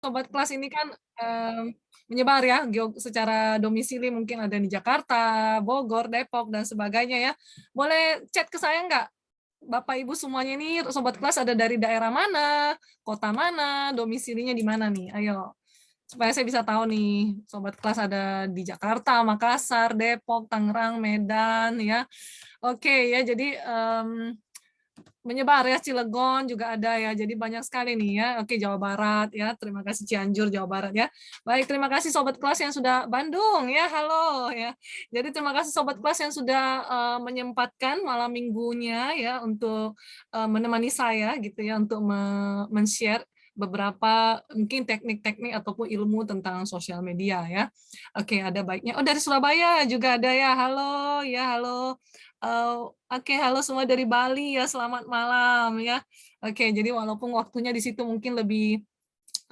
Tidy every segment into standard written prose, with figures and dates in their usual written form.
sobat kelas ini kan, menyebar ya, secara domisili mungkin ada di Jakarta, Bogor, Depok, dan sebagainya ya. Boleh chat ke saya nggak? Bapak Ibu semuanya ini sobat kelas ada dari daerah mana, kota mana, domisilinya di mana nih? Ayo, supaya saya bisa tahu nih, sobat kelas ada di Jakarta, Makassar, Depok, Tangerang, Medan ya. Oke ya, jadi, menyebar ya, Cilegon juga ada ya, jadi banyak sekali nih ya. Oke, Jawa Barat ya, terima kasih Cianjur, Jawa Barat ya. Baik, terima kasih sobat kelas yang sudah Bandung ya, halo ya. Jadi terima kasih sobat kelas yang sudah menyempatkan malam minggunya ya untuk menemani saya gitu ya, untuk men-share beberapa mungkin teknik-teknik ataupun ilmu tentang sosial media ya. Oke, ada baiknya. Oh, dari Surabaya juga ada ya. Halo ya, halo. Oke, halo semua dari Bali ya, selamat malam ya. Oke, jadi walaupun waktunya di situ mungkin lebih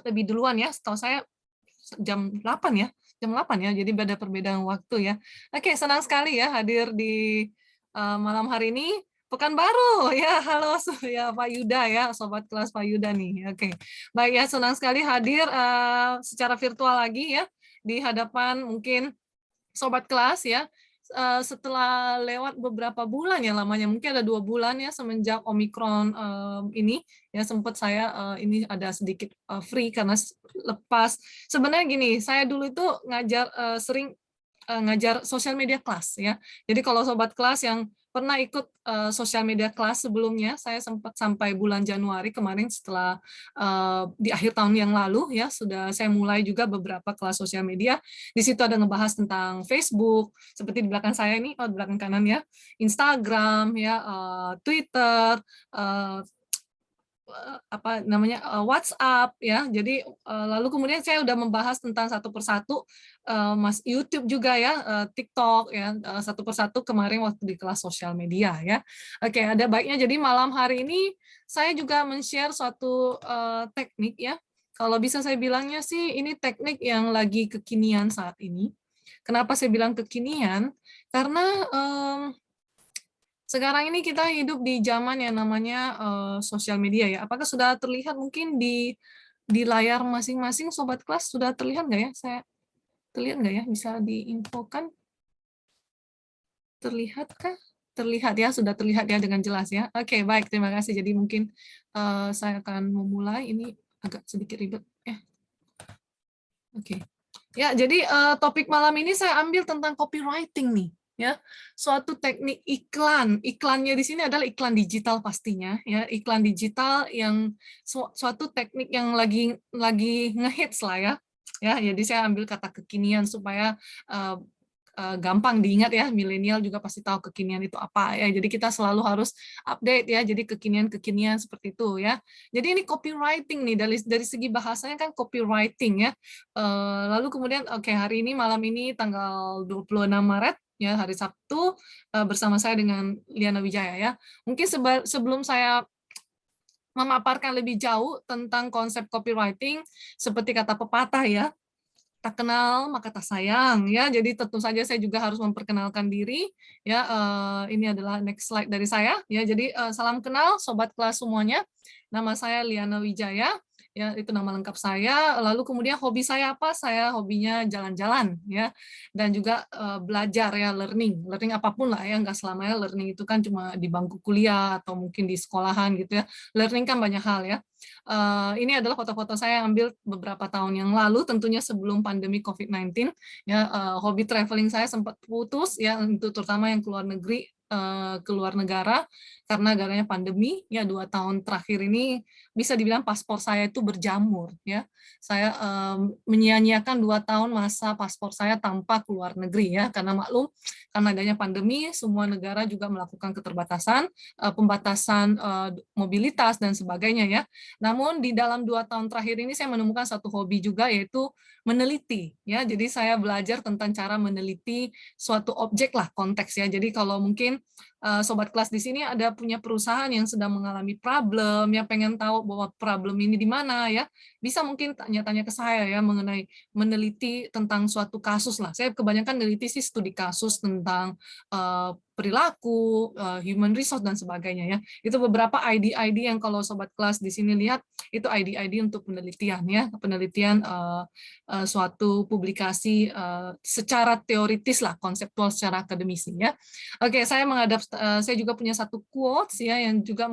lebih duluan ya, setahu saya jam 8 ya, jam 8 ya, jadi beda perbedaan waktu ya. Oke, senang sekali ya hadir di malam hari ini. Pekanbaru ya, halo ya Pak Yuda ya, sobat kelas Pak Yuda nih. Oke, baik ya, senang sekali hadir secara virtual lagi ya di hadapan mungkin sobat kelas ya, setelah lewat beberapa bulan ya lamanya, mungkin ada 2 bulan ya semenjak Omikron, ini, ya sempat saya, ini ada sedikit, free karena lepas sebenarnya gini, saya dulu itu ngajar, sering, ngajar sosial media kelas ya. Jadi kalau sobat kelas yang pernah ikut, sosial media kelas sebelumnya, saya sempat sampai bulan Januari kemarin setelah, di akhir tahun yang lalu ya, sudah saya mulai juga beberapa kelas sosial media. Di situ ada ngebahas tentang Facebook, seperti di belakang saya ini, oh di belakang kanan ya, Instagram ya, Twitter, eee apa namanya, WhatsApp ya. Jadi, lalu kemudian saya udah membahas tentang satu persatu, YouTube juga ya, TikTok ya, satu persatu kemarin waktu di kelas sosial media ya. Oke, ada baiknya jadi malam hari ini saya juga men-share suatu, teknik ya, kalau bisa saya bilangnya sih ini teknik yang lagi kekinian saat ini. Kenapa saya bilang kekinian? Karena, sekarang ini kita hidup di zaman yang namanya, sosial media ya. Apakah sudah terlihat mungkin di layar masing-masing sobat kelas sudah terlihat nggak ya? Terlihat nggak ya? Bisa diinfokan, terlihatkah? Terlihat ya, sudah terlihat ya dengan jelas ya. Oke, baik, terima kasih. Jadi mungkin, saya akan memulai, ini agak sedikit ribet ya. Oke. Ya, jadi, topik malam ini saya ambil tentang copywriting nih, ya. Suatu teknik iklan, iklannya di sini adalah iklan digital pastinya, ya, iklan digital yang suatu teknik yang lagi ngehits lah ya. Ya, jadi saya ambil kata kekinian supaya, eee gampang diingat ya, milenial juga pasti tahu kekinian itu apa ya, jadi kita selalu harus update ya, jadi kekinian-kekinian seperti itu ya. Jadi ini copywriting nih, dari segi bahasanya kan copywriting ya, lalu kemudian oke, hari ini malam ini tanggal 26 Maret ya, hari Sabtu, bersama saya dengan Liana Wijaya ya. Mungkin sebelum saya memaparkan lebih jauh tentang konsep copywriting, seperti kata pepatah ya, "Tak kenal maka tak sayang," ya. Jadi tentu saja saya juga harus memperkenalkan diri, ya, ini adalah next slide dari saya, ya. Jadi, salam kenal sobat kelas semuanya. Nama saya Liana Wijaya, ya, itu nama lengkap saya. Lalu kemudian hobi saya apa? Saya hobinya jalan-jalan, ya, dan juga, belajar ya, learning apapun lah ya, nggak selamanya learning itu kan cuma di bangku kuliah atau mungkin di sekolahan gitu ya. Learning kan banyak hal ya. Ini adalah foto-foto saya yang ambil beberapa tahun yang lalu, tentunya sebelum pandemi COVID-19, ya, hobi traveling saya sempat putus ya, untuk terutama yang keluar negeri, keluar negara, karena adanya pandemi, ya 2 tahun terakhir ini bisa dibilang paspor saya itu berjamur, ya. Saya, menyia-nyiakan 2 tahun masa paspor saya tanpa keluar negeri ya, karena maklum, karena adanya pandemi, semua negara juga melakukan keterbatasan, pembatasan, mobilitas dan sebagainya ya. Namun di dalam 2 tahun terakhir ini saya menemukan satu hobi juga yaitu meneliti ya. Jadi saya belajar tentang cara meneliti suatu objek lah konteks ya. Jadi kalau mungkin sobat kelas di sini ada punya perusahaan yang sedang mengalami problem, yang pengen tahu bahwa problem ini di mana ya, bisa mungkin tanya-tanya ke saya ya mengenai meneliti tentang suatu kasus lah. Saya kebanyakan meneliti sih studi kasus tentang perilaku, human resource dan sebagainya ya. Itu beberapa ID-ID yang kalau sobat kelas di sini lihat itu ID-ID untuk penelitian ya, penelitian suatu publikasi secara teoritis lah, konseptual secara akademisi ya. Oke, saya juga punya satu quotes ya yang juga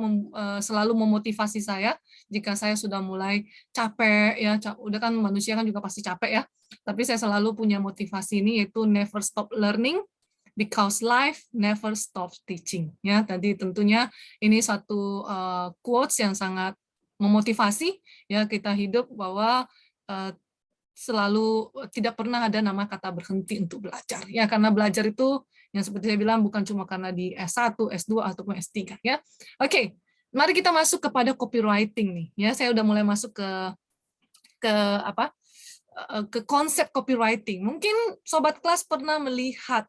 selalu memotivasi saya jika saya sudah mulai capek ya, udah kan manusia kan juga pasti capek ya. Tapi saya selalu punya motivasi ini yaitu never stop learning because life never stops teaching ya. Tadi tentunya ini satu quotes yang sangat memotivasi ya kita hidup bahwa selalu tidak pernah ada nama kata berhenti untuk belajar ya, karena belajar itu yang seperti saya bilang bukan cuma karena di S1, S2 ataupun S3 ya. Oke, mari kita masuk kepada copywriting nih ya. Saya udah mulai masuk ke apa? Ke konsep copywriting. Mungkin sobat kelas pernah melihat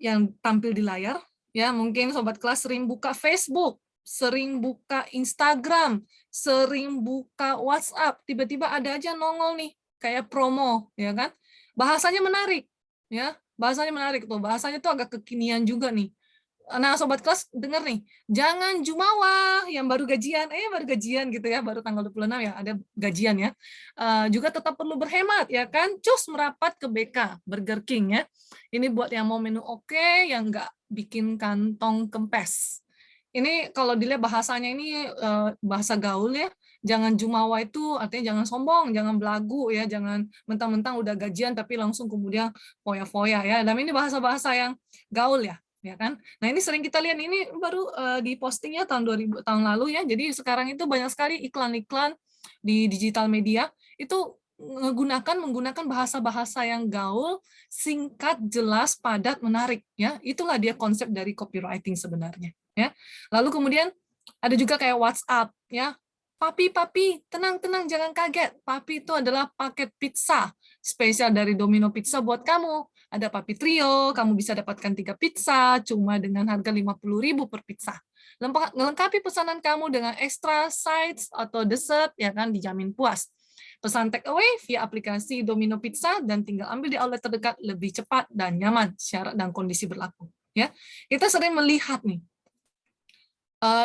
yang tampil di layar ya, mungkin sobat kelas sering buka Facebook, sering buka Instagram, sering buka WhatsApp, tiba-tiba ada aja nongol nih kayak promo ya kan. Bahasanya menarik ya, bahasanya menarik tuh, bahasanya tuh agak kekinian juga nih. Nah, sobat kelas dengar nih, jangan jumawa yang baru gajian gitu ya, baru tanggal 26 ya ada gajian ya. Juga tetap perlu berhemat ya kan, cus merapat ke BK, Burger King ya. Ini buat yang mau menu oke, yang nggak bikin kantong kempes. Ini kalau dilihat bahasanya ini bahasa gaul ya, jangan jumawa itu artinya jangan sombong, jangan belagu ya, jangan mentang-mentang udah gajian tapi langsung kemudian foya-foya ya. Dan ini bahasa-bahasa yang gaul ya kan. Nah, ini sering kita lihat, ini baru di postingnya tahun 2000 tahun lalu ya. Jadi sekarang itu banyak sekali iklan-iklan di digital media itu menggunakan bahasa-bahasa yang gaul, singkat, jelas, padat, menarik ya. Itulah dia konsep dari copywriting sebenarnya ya. Lalu kemudian ada juga kayak WhatsApp ya. Papi, tenang, jangan kaget. Papi itu adalah paket pizza spesial dari Domino Pizza buat kamu. Ada Papi Trio, kamu bisa dapatkan 3 pizza cuma dengan harga 50.000 per pizza. Melengkapi pesanan kamu dengan extra sides atau dessert, ya kan, dijamin puas. Pesan take away via aplikasi Domino Pizza dan tinggal ambil di outlet terdekat, lebih cepat dan nyaman, syarat dan kondisi berlaku. Ya, kita sering melihat nih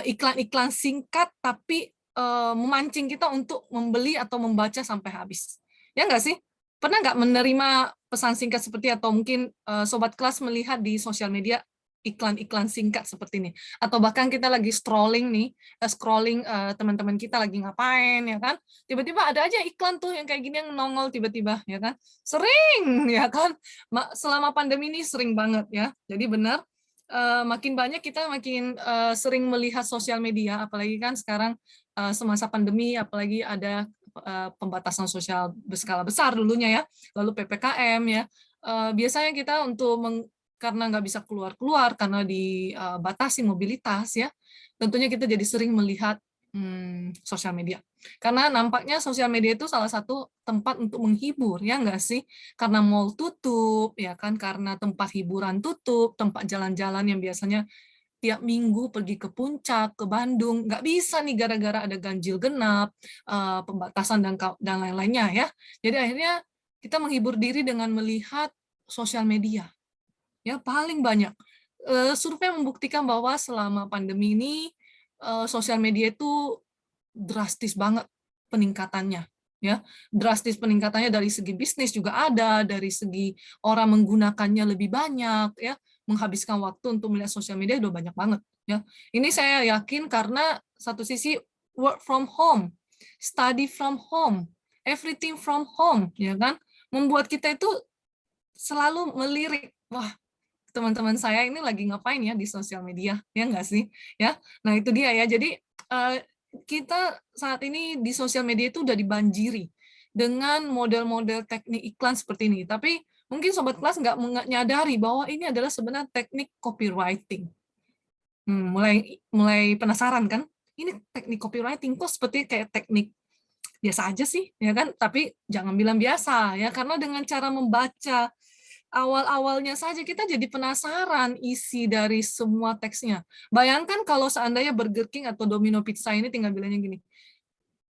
iklan-iklan singkat tapi memancing kita untuk membeli atau membaca sampai habis. Ya nggak sih? Pernah nggak menerima pesan singkat seperti, atau mungkin sobat kelas melihat di sosial media iklan-iklan singkat seperti ini, atau bahkan kita lagi scrolling teman-teman kita lagi ngapain ya kan, tiba-tiba ada aja iklan tuh yang kayak gini yang nongol tiba-tiba ya kan, sering ya kan, selama pandemi ini sering banget ya. Jadi benar, makin banyak kita makin sering melihat sosial media, apalagi kan sekarang semasa pandemi, apalagi ada pembatasan sosial berskala besar dulunya ya, lalu PPKM ya, biasanya kita karena nggak bisa keluar-keluar, karena dibatasi mobilitas ya, tentunya kita jadi sering melihat sosial media. Karena nampaknya sosial media itu salah satu tempat untuk menghibur, ya nggak sih? Karena mall tutup, ya kan? Karena tempat hiburan tutup, tempat jalan-jalan yang biasanya tiap minggu pergi ke puncak, ke Bandung, nggak bisa nih gara-gara ada ganjil genap, pembatasan dan lain-lainnya ya. Jadi akhirnya kita menghibur diri dengan melihat sosial media. Ya, paling banyak. Survei membuktikan bahwa selama pandemi ini sosial media itu drastis banget peningkatannya. Ya, drastis peningkatannya dari segi bisnis juga ada, dari segi orang menggunakannya lebih banyak, ya, menghabiskan waktu untuk melihat sosial media udah banyak banget. Ya, ini saya yakin karena satu sisi work from home, study from home, everything from home, ya kan, membuat kita itu selalu melirik, wah, teman-teman saya ini lagi ngapain ya di sosial media, ya nggak sih? Ya, nah itu dia ya. Jadi kita saat ini di sosial media itu udah dibanjiri dengan model-model teknik iklan seperti ini. Tapi mungkin sobat kelas nggak nyadari bahwa ini adalah sebenarnya teknik copywriting. Mulai penasaran kan? Ini teknik copywriting kok seperti kayak teknik biasa aja sih, ya kan? Tapi jangan bilang biasa ya, karena dengan cara membaca awal-awalnya saja kita jadi penasaran isi dari semua teksnya. Bayangkan kalau seandainya Burger King atau Domino Pizza ini tinggal bilangnya gini,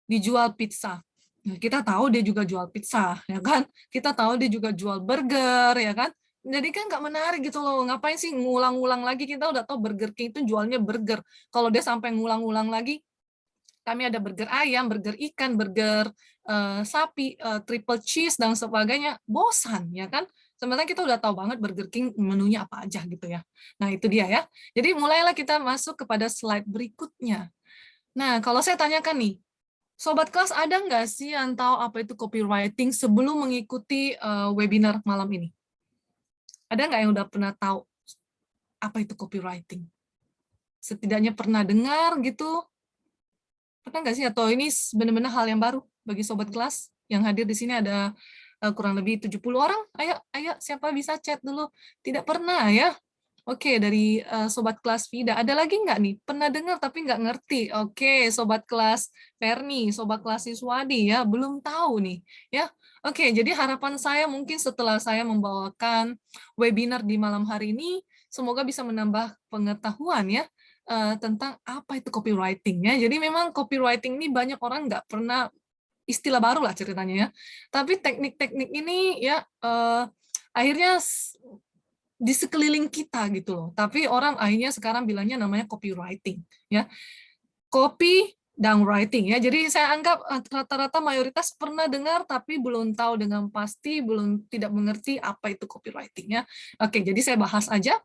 dijual pizza. Nah, kita tahu dia juga jual pizza, ya kan? Kita tahu dia juga jual burger, ya kan? Jadi kan nggak menarik gitu loh. Ngapain sih ngulang-ulang lagi? Kita udah tahu Burger King itu jualnya burger. Kalau dia sampai ngulang-ulang lagi, kami ada burger ayam, burger ikan, burger sapi, triple cheese dan sebagainya, bosan ya kan? Sebenarnya kita udah tahu banget Burger King menunya apa aja gitu ya. Nah itu dia ya. Jadi mulailah kita masuk kepada slide berikutnya. Nah kalau saya tanyakan nih, Sobat kelas ada nggak sih yang tahu apa itu copywriting sebelum mengikuti webinar malam ini? Ada nggak yang udah pernah tahu apa itu copywriting? Setidaknya pernah dengar gitu? Pernah nggak sih? Atau ini benar-benar hal yang baru bagi sobat kelas yang hadir di sini ada kurang lebih 70 orang? Ayo, siapa bisa chat dulu? Tidak pernah ya? Oke, dari sobat kelas Vida. Ada lagi nggak nih? Pernah dengar tapi nggak ngerti. Oke, sobat kelas Ferni, sobat kelas Siswadi ya, belum tahu nih. Ya, oke. Jadi harapan saya mungkin setelah saya membawakan webinar di malam hari ini, semoga bisa menambah pengetahuan ya tentang apa itu copywriting ya. Jadi memang copywriting ini banyak orang nggak pernah istilah baru lah ceritanya ya. Tapi teknik-teknik ini ya akhirnya di sekeliling kita gitu loh. Tapi orang akhirnya sekarang bilangnya namanya copywriting ya. Copy dan writing ya. Jadi saya anggap rata-rata mayoritas pernah dengar tapi belum tahu dengan pasti, belum tidak mengerti apa itu copywriting ya. Oke, jadi saya bahas aja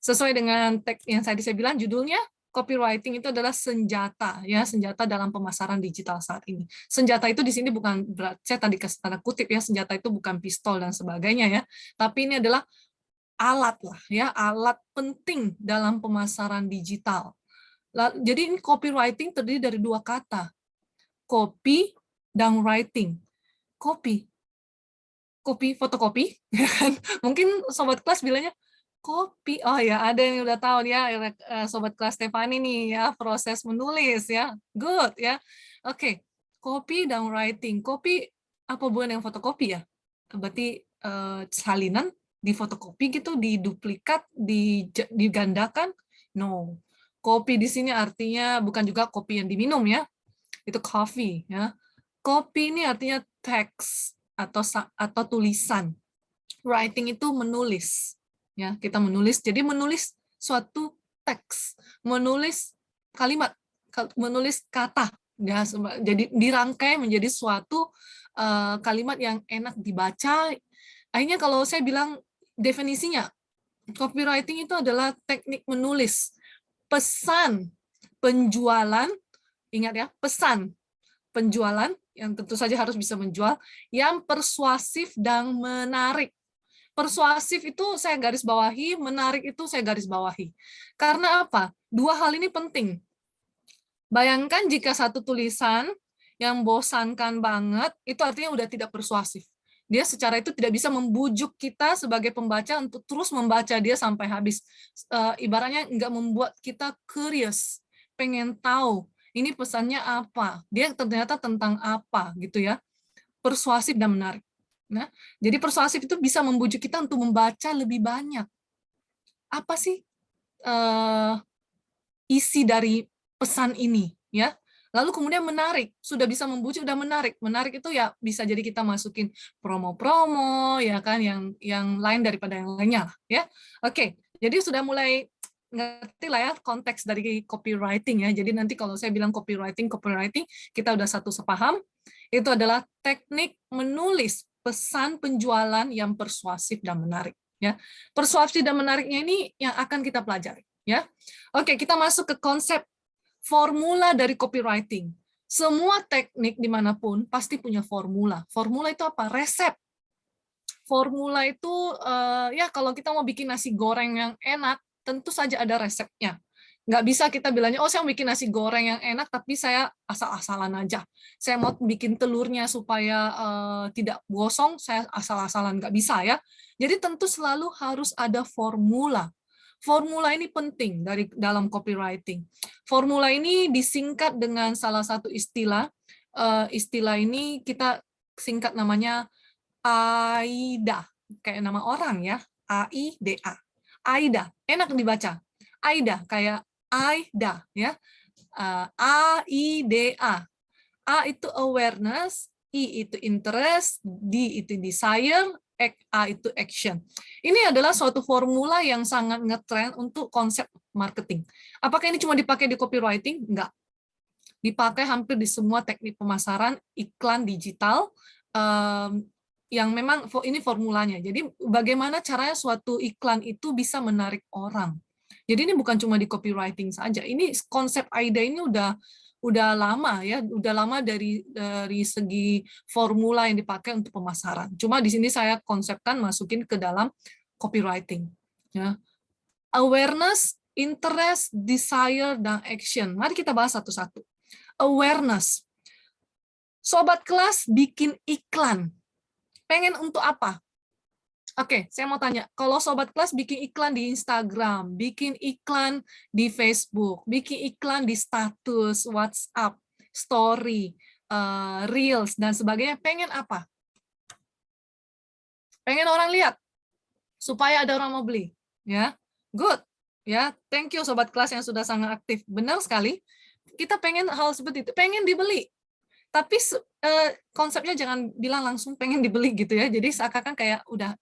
sesuai dengan teks yang tadi saya bilang judulnya. Copywriting itu adalah senjata ya, senjata dalam pemasaran digital saat ini. Senjata itu di sini bukan berat, saya tadi kasih tanda kutip ya, senjata itu bukan pistol dan sebagainya ya, tapi ini adalah alat lah ya, alat penting dalam pemasaran digital. Jadi ini copywriting terdiri dari dua kata, copy dan writing. Copy, fotokopi, ya kan? Mungkin sobat kelas bilangnya kopi. Oh ya, ada yang udah tahu ya, sobat kelas Stefani nih ya, proses menulis ya. Good ya. Oke, copy dan writing. Copy apa hubungan dengan fotokopi ya? Berarti salinan di fotokopi gitu, diduplikat, digandakan? No. Kopi di sini artinya bukan juga kopi yang diminum ya. Itu coffee ya. Copy ini artinya teks atau tulisan. Writing itu menulis. Ya, kita menulis. Jadi menulis suatu teks, menulis kalimat, menulis kata. Ya, jadi dirangkai menjadi suatu kalimat yang enak dibaca. Akhirnya kalau saya bilang definisinya, copywriting itu adalah teknik menulis pesan penjualan, ingat ya, pesan penjualan yang tentu saja harus bisa menjual, yang persuasif dan menarik. Persuasif itu saya garis bawahi, menarik itu saya garis bawahi. Karena apa? Dua hal ini penting. Bayangkan jika satu tulisan yang bosankan banget, itu artinya udah tidak persuasif. Dia secara itu tidak bisa membujuk kita sebagai pembaca untuk terus membaca dia sampai habis. Ibaratnya nggak membuat kita curious, pengen tahu ini pesannya apa, dia ternyata tentang apa gitu ya. Persuasif dan menarik. Nah, jadi persuasif itu bisa membujuk kita untuk membaca lebih banyak. Apa sih isi dari pesan ini, ya? Lalu kemudian menarik, sudah bisa membujuk dan menarik. Menarik itu ya bisa jadi kita masukin promo-promo, ya kan, yang lain daripada yang lainnya, ya. Oke, jadi sudah mulai ngerti lah ya konteks dari copywriting ya. Jadi nanti kalau saya bilang copywriting, kita udah satu sepaham. Itu adalah teknik menulis pesan penjualan yang persuasif dan menarik. Ya, persuasif dan menariknya ini yang akan kita pelajari. Ya, oke kita masuk ke konsep formula dari copywriting. Semua teknik dimanapun pasti punya formula. Formula itu apa? Resep. Formula itu ya kalau kita mau bikin nasi goreng yang enak, tentu saja ada resepnya. Nggak bisa kita bilangnya, oh saya mau bikin nasi goreng yang enak, tapi saya asal-asalan aja. Saya mau bikin telurnya supaya tidak gosong, saya asal-asalan. Nggak bisa ya. Jadi tentu selalu harus ada formula. Formula ini penting dalam copywriting. Formula ini disingkat dengan salah satu istilah. Istilah ini kita singkat namanya AIDA. kayak nama orang ya, AIDA. AIDA, enak dibaca. AIDA kayak AIDA ya. AIDA. A itu awareness, I itu interest, D itu desire, A itu action. Ini adalah suatu formula yang sangat ngetrend untuk konsep marketing. Apakah ini cuma dipakai di copywriting? Enggak. Dipakai hampir di semua teknik pemasaran, iklan digital, yang memang ini formulanya. Jadi bagaimana caranya suatu iklan itu bisa menarik orang. Jadi ini bukan cuma di copywriting saja. Ini konsep AIDA ini udah lama ya, udah lama dari segi formula yang dipakai untuk pemasaran. Cuma di sini saya konsepkan masukin ke dalam copywriting. Ya. Awareness, interest, desire, dan action. Mari kita bahas satu-satu. Awareness. Sobat kelas bikin iklan. Pengen untuk apa? Oke, saya mau tanya, kalau sobat kelas bikin iklan di Instagram, bikin iklan di Facebook, bikin iklan di status, WhatsApp, story, Reels, dan sebagainya, pengen apa? Pengen orang lihat, supaya ada orang mau beli. Ya, good. Ya, thank you sobat kelas yang sudah sangat aktif. Benar sekali, kita pengen hal seperti itu, pengen dibeli. Tapi konsepnya jangan bilang langsung pengen dibeli gitu ya, jadi seakan-akan kayak udah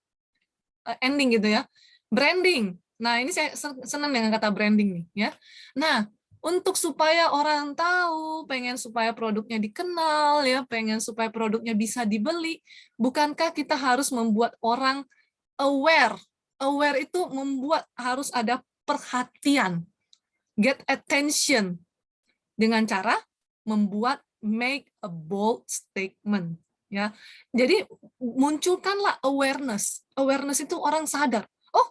ending gitu ya. Branding. Nah, ini saya senang dengan kata branding nih ya. Nah, untuk supaya orang tahu, pengen supaya produknya dikenal ya, pengen supaya produknya bisa dibeli, bukankah kita harus membuat orang aware? Aware itu membuat harus ada perhatian. Get attention dengan cara membuat make a bold statement. Ya, jadi munculkanlah awareness. Awareness itu orang sadar. Oh,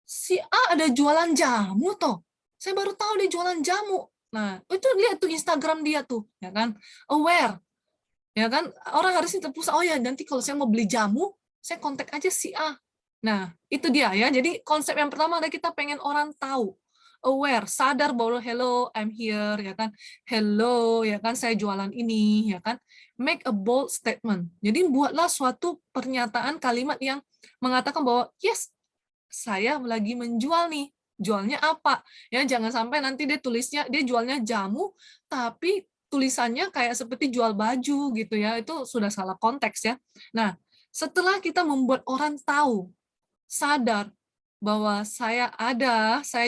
si A ada jualan jamu toh. Saya baru tahu dia jualan jamu. Nah, itu lihat tuh Instagram dia tuh, ya kan? Aware, ya kan? Orang harus terpusat. Oh ya, nanti kalau saya mau beli jamu, saya kontak aja si A. Nah, itu dia ya. Jadi konsep yang pertama adalah kita pengen orang tahu, aware, sadar bahwa hello, I'm here, ya kan? Hello, ya kan? Saya jualan ini, ya kan? Make a bold statement. Jadi buatlah suatu pernyataan kalimat yang mengatakan bahwa yes, saya lagi menjual nih. Jualnya apa? Ya, jangan sampai nanti dia tulisnya dia jualnya jamu, tapi tulisannya kayak seperti jual baju gitu ya. Itu sudah salah konteks ya. Nah, setelah kita membuat orang tahu, sadar bahwa saya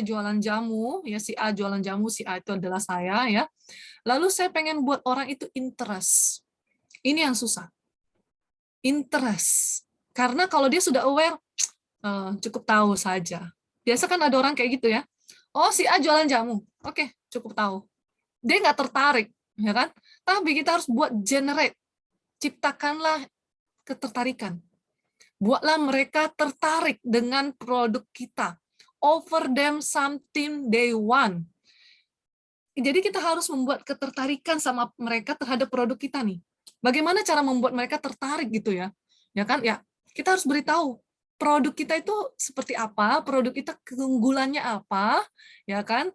jualan jamu, ya si A jualan jamu, si A itu adalah saya ya. Lalu saya pengen buat orang itu interest. Ini yang susah. Interest. Karena kalau dia sudah aware, cukup tahu saja. Biasa kan ada orang kayak gitu ya. Oh, si A jualan jamu. Oke, cukup tahu. Dia nggak tertarik, ya kan? Tapi kita harus buat generate. Ciptakanlah ketertarikan. Buatlah mereka tertarik dengan produk kita. Offer them something they want. Jadi kita harus membuat ketertarikan sama mereka terhadap produk kita nih. Bagaimana cara membuat mereka tertarik gitu ya? Ya kan? Ya, kita harus beritahu produk kita itu seperti apa, produk kita keunggulannya apa, ya kan?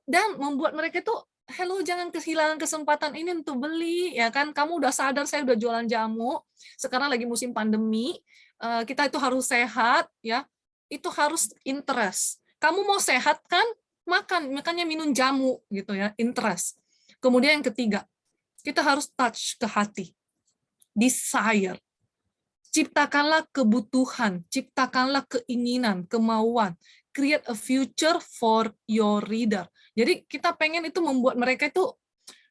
Dan membuat mereka itu hello, jangan kehilangan kesempatan ini untuk beli, ya kan? Kamu udah sadar saya udah jualan jamu, sekarang lagi musim pandemi, kita itu harus sehat, ya. Itu harus interest. Kamu mau sehat kan? Makanya minum jamu gitu ya, interest. Kemudian yang ketiga, kita harus touch ke hati. Desire. Ciptakanlah kebutuhan, ciptakanlah keinginan, kemauan. Create a future for your reader. Jadi kita pengen itu membuat mereka itu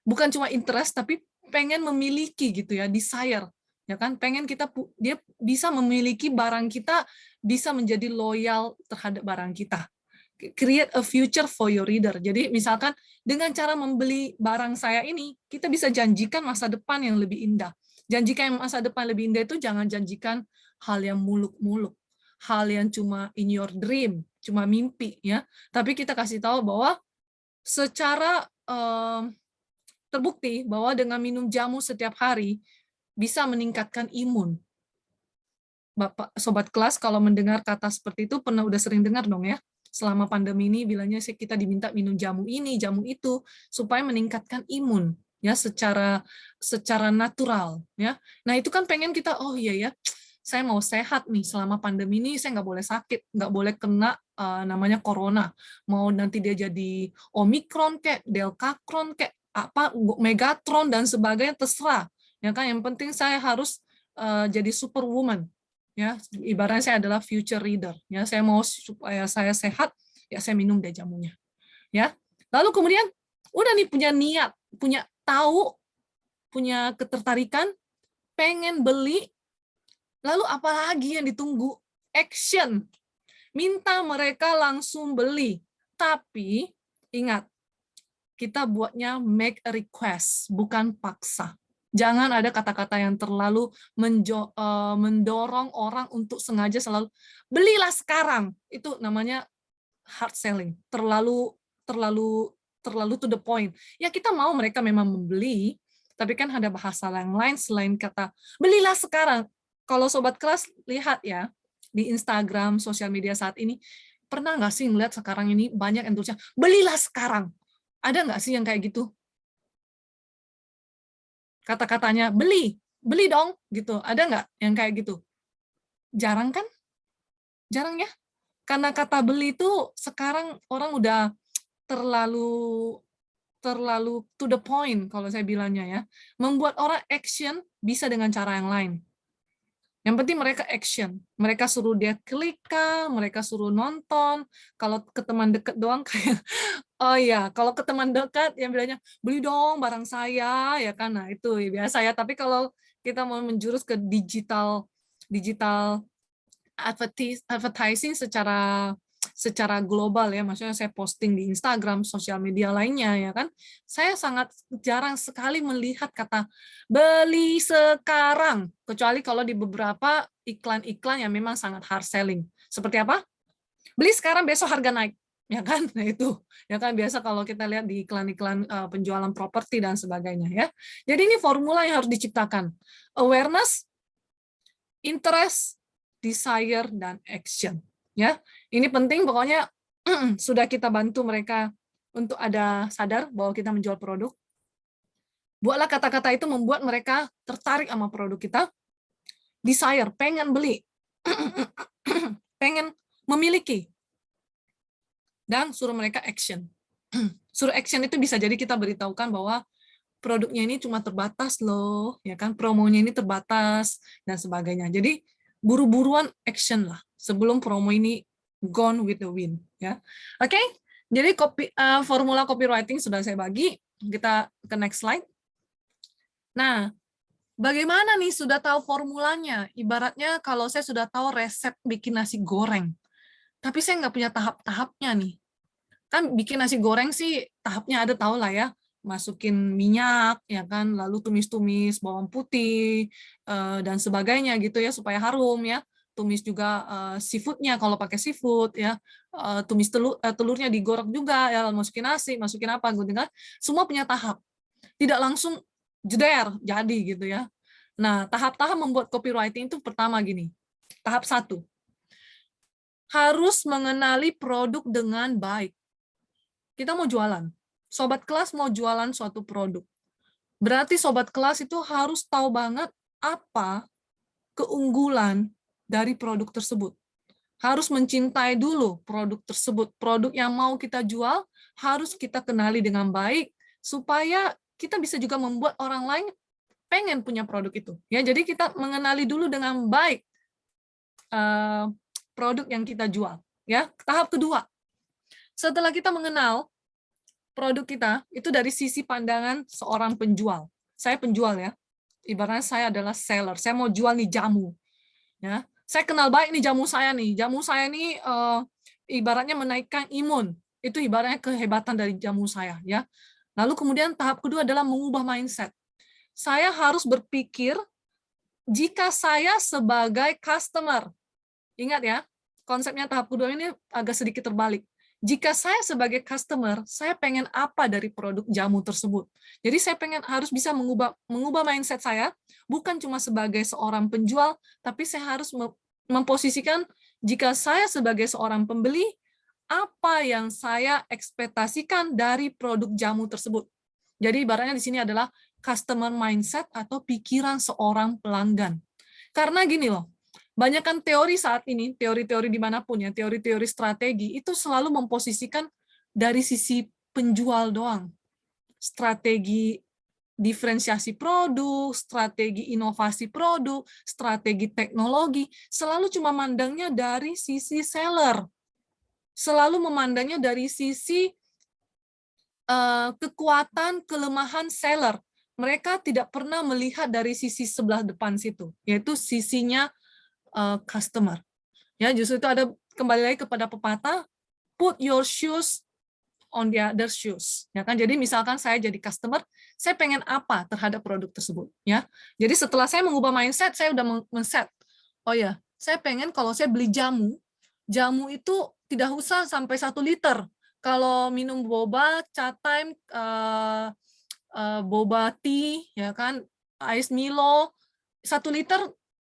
bukan cuma interest, tapi pengen memiliki gitu ya, desire. Ya kan, pengen dia bisa memiliki barang kita, bisa menjadi loyal terhadap barang kita. Create a future for your reader. Jadi misalkan dengan cara membeli barang saya ini, kita bisa janjikan masa depan yang lebih indah. Janjikan masa depan lebih indah itu jangan janjikan hal yang muluk-muluk, hal yang cuma in your dream, cuma mimpi ya. Tapi kita kasih tahu bahwa secara terbukti bahwa dengan minum jamu setiap hari bisa meningkatkan imun. Bapak sobat kelas kalau mendengar kata seperti itu udah sering dengar dong ya. Selama pandemi ini bilangnya kita diminta minum jamu ini, jamu itu supaya meningkatkan imun ya secara natural ya. Nah, itu kan pengen kita oh iya ya. saya mau sehat nih selama pandemi ini, saya nggak boleh sakit, nggak boleh kena namanya corona. Mau nanti dia jadi Omikron kayak Deltacron kayak apa Megatron dan sebagainya terserah. Ya kan yang penting saya harus jadi superwoman. Ya, ibaratnya saya adalah future reader. Ya, saya mau supaya saya sehat, ya saya minum deh jamunya. Ya. Lalu kemudian udah nih punya niat, punya tahu, punya ketertarikan, pengen beli, lalu apalagi yang ditunggu? Action. Minta mereka langsung beli. Tapi ingat, kita buatnya make a request, bukan paksa. Jangan ada kata-kata yang terlalu mendorong orang untuk sengaja selalu belilah sekarang. Itu namanya hard selling, terlalu terlalu terlalu to the point. Ya kita mau mereka memang membeli, tapi kan ada bahasa yang lain selain kata belilah sekarang. Kalau sobat kelas lihat ya di Instagram, sosial media saat ini, pernah nggak sih ngeliat sekarang ini banyak yang tulisnya belilah sekarang? Ada nggak sih yang kayak gitu? Kata-katanya beli, beli dong gitu. Ada nggak yang kayak gitu? Jarang kan? Jarang ya? Karena kata beli itu sekarang orang udah terlalu terlalu to the point kalau saya bilangnya ya. Membuat orang action bisa dengan cara yang lain. Yang penting mereka action. Mereka suruh dia klik kah, mereka suruh nonton. Kalau ke teman dekat doang kayak oh iya, kalau ke teman dekat yang bilangnya beli dong barang saya ya kan. Nah, itu ya biasa ya. Tapi kalau kita mau menjurus ke digital digital advertising secara secara global ya, maksudnya saya posting di Instagram, sosial media lainnya ya kan, saya sangat jarang sekali melihat kata beli sekarang, kecuali kalau di beberapa iklan-iklan yang memang sangat hard selling. Seperti apa? Beli sekarang besok harga naik, ya kan? Nah itu, ya kan biasa kalau kita lihat di iklan-iklan penjualan properti dan sebagainya ya. Jadi ini formula yang harus diciptakan. Awareness, interest, desire, dan action. Ya, ini penting pokoknya sudah kita bantu mereka untuk ada sadar bahwa kita menjual produk. Buatlah kata-kata itu membuat mereka tertarik sama produk kita. Desire, pengen beli, pengen memiliki, dan suruh mereka action. Suruh action itu bisa jadi kita beritahukan bahwa produknya ini cuma terbatas loh, ya kan, promonya ini terbatas dan sebagainya. Jadi buru-buruan action lah sebelum promo ini gone with the wind, ya. Oke, jadi formula copywriting sudah saya bagi. Kita ke next slide. Nah, bagaimana nih sudah tahu formulanya? Ibaratnya kalau saya sudah tahu resep bikin nasi goreng, tapi saya nggak punya tahap-tahapnya nih. Kan bikin nasi goreng sih tahapnya ada tahu lah ya, masukin minyak ya kan, lalu tumis-tumis bawang putih dan sebagainya gitu ya supaya harum ya, tumis juga seafoodnya kalau pakai seafood ya, tumis telurnya digoreng juga ya, masukin nasi, masukin apa gitu kan, semua punya tahap, tidak langsung jeder jadi gitu ya. Nah tahap-tahap membuat copywriting itu pertama gini, tahap 1 harus mengenali produk dengan baik. Kita mau jualan. Sobat kelas mau jualan suatu produk. Berarti sobat kelas itu harus tahu banget apa keunggulan dari produk tersebut. Harus mencintai dulu produk tersebut. Produk yang mau kita jual harus kita kenali dengan baik supaya kita bisa juga membuat orang lain pengen punya produk itu. Ya, jadi kita mengenali dulu dengan baik produk yang kita jual. Ya, tahap kedua. Setelah kita mengenal produk kita itu dari sisi pandangan seorang penjual. Saya penjual ya. Ibaratnya saya adalah seller. Saya mau jual nih jamu. Ya. Saya kenal baik nih jamu saya nih. Jamu saya ini ibaratnya menaikkan imun. Itu ibaratnya kehebatan dari jamu saya ya. Lalu kemudian tahap kedua adalah mengubah mindset. Saya harus berpikir jika saya sebagai customer. Ingat ya, konsepnya tahap kedua ini agak sedikit terbalik. Jika saya sebagai customer, saya pengen apa dari produk jamu tersebut. Jadi saya harus bisa mengubah mindset saya, bukan cuma sebagai seorang penjual, tapi saya harus memposisikan jika saya sebagai seorang pembeli, apa yang saya ekspektasikan dari produk jamu tersebut. Jadi ibaratnya di sini adalah customer mindset atau pikiran seorang pelanggan. Karena gini loh, Banyak kan teori saat ini, teori-teori dimanapun ya, teori-teori strategi, itu selalu memposisikan dari sisi penjual doang. Strategi diferensiasi produk, strategi inovasi produk, strategi teknologi, selalu cuma mandangnya dari sisi seller. Selalu memandangnya dari sisi kekuatan, kelemahan seller. Mereka tidak pernah melihat dari sisi sebelah depan situ, yaitu sisinya customer. Ya, justru itu ada kembali lagi kepada pepatah, put your shoes on the other shoes. Ya kan? Jadi misalkan saya jadi customer, saya pengen apa terhadap produk tersebut, ya. Jadi setelah saya mengubah mindset, saya udah men-set. Oh ya, saya pengen kalau saya beli jamu, jamu itu tidak usah sampai 1 liter. Kalau minum boba, chat time, boba tea, ya kan, ice Milo, 1 liter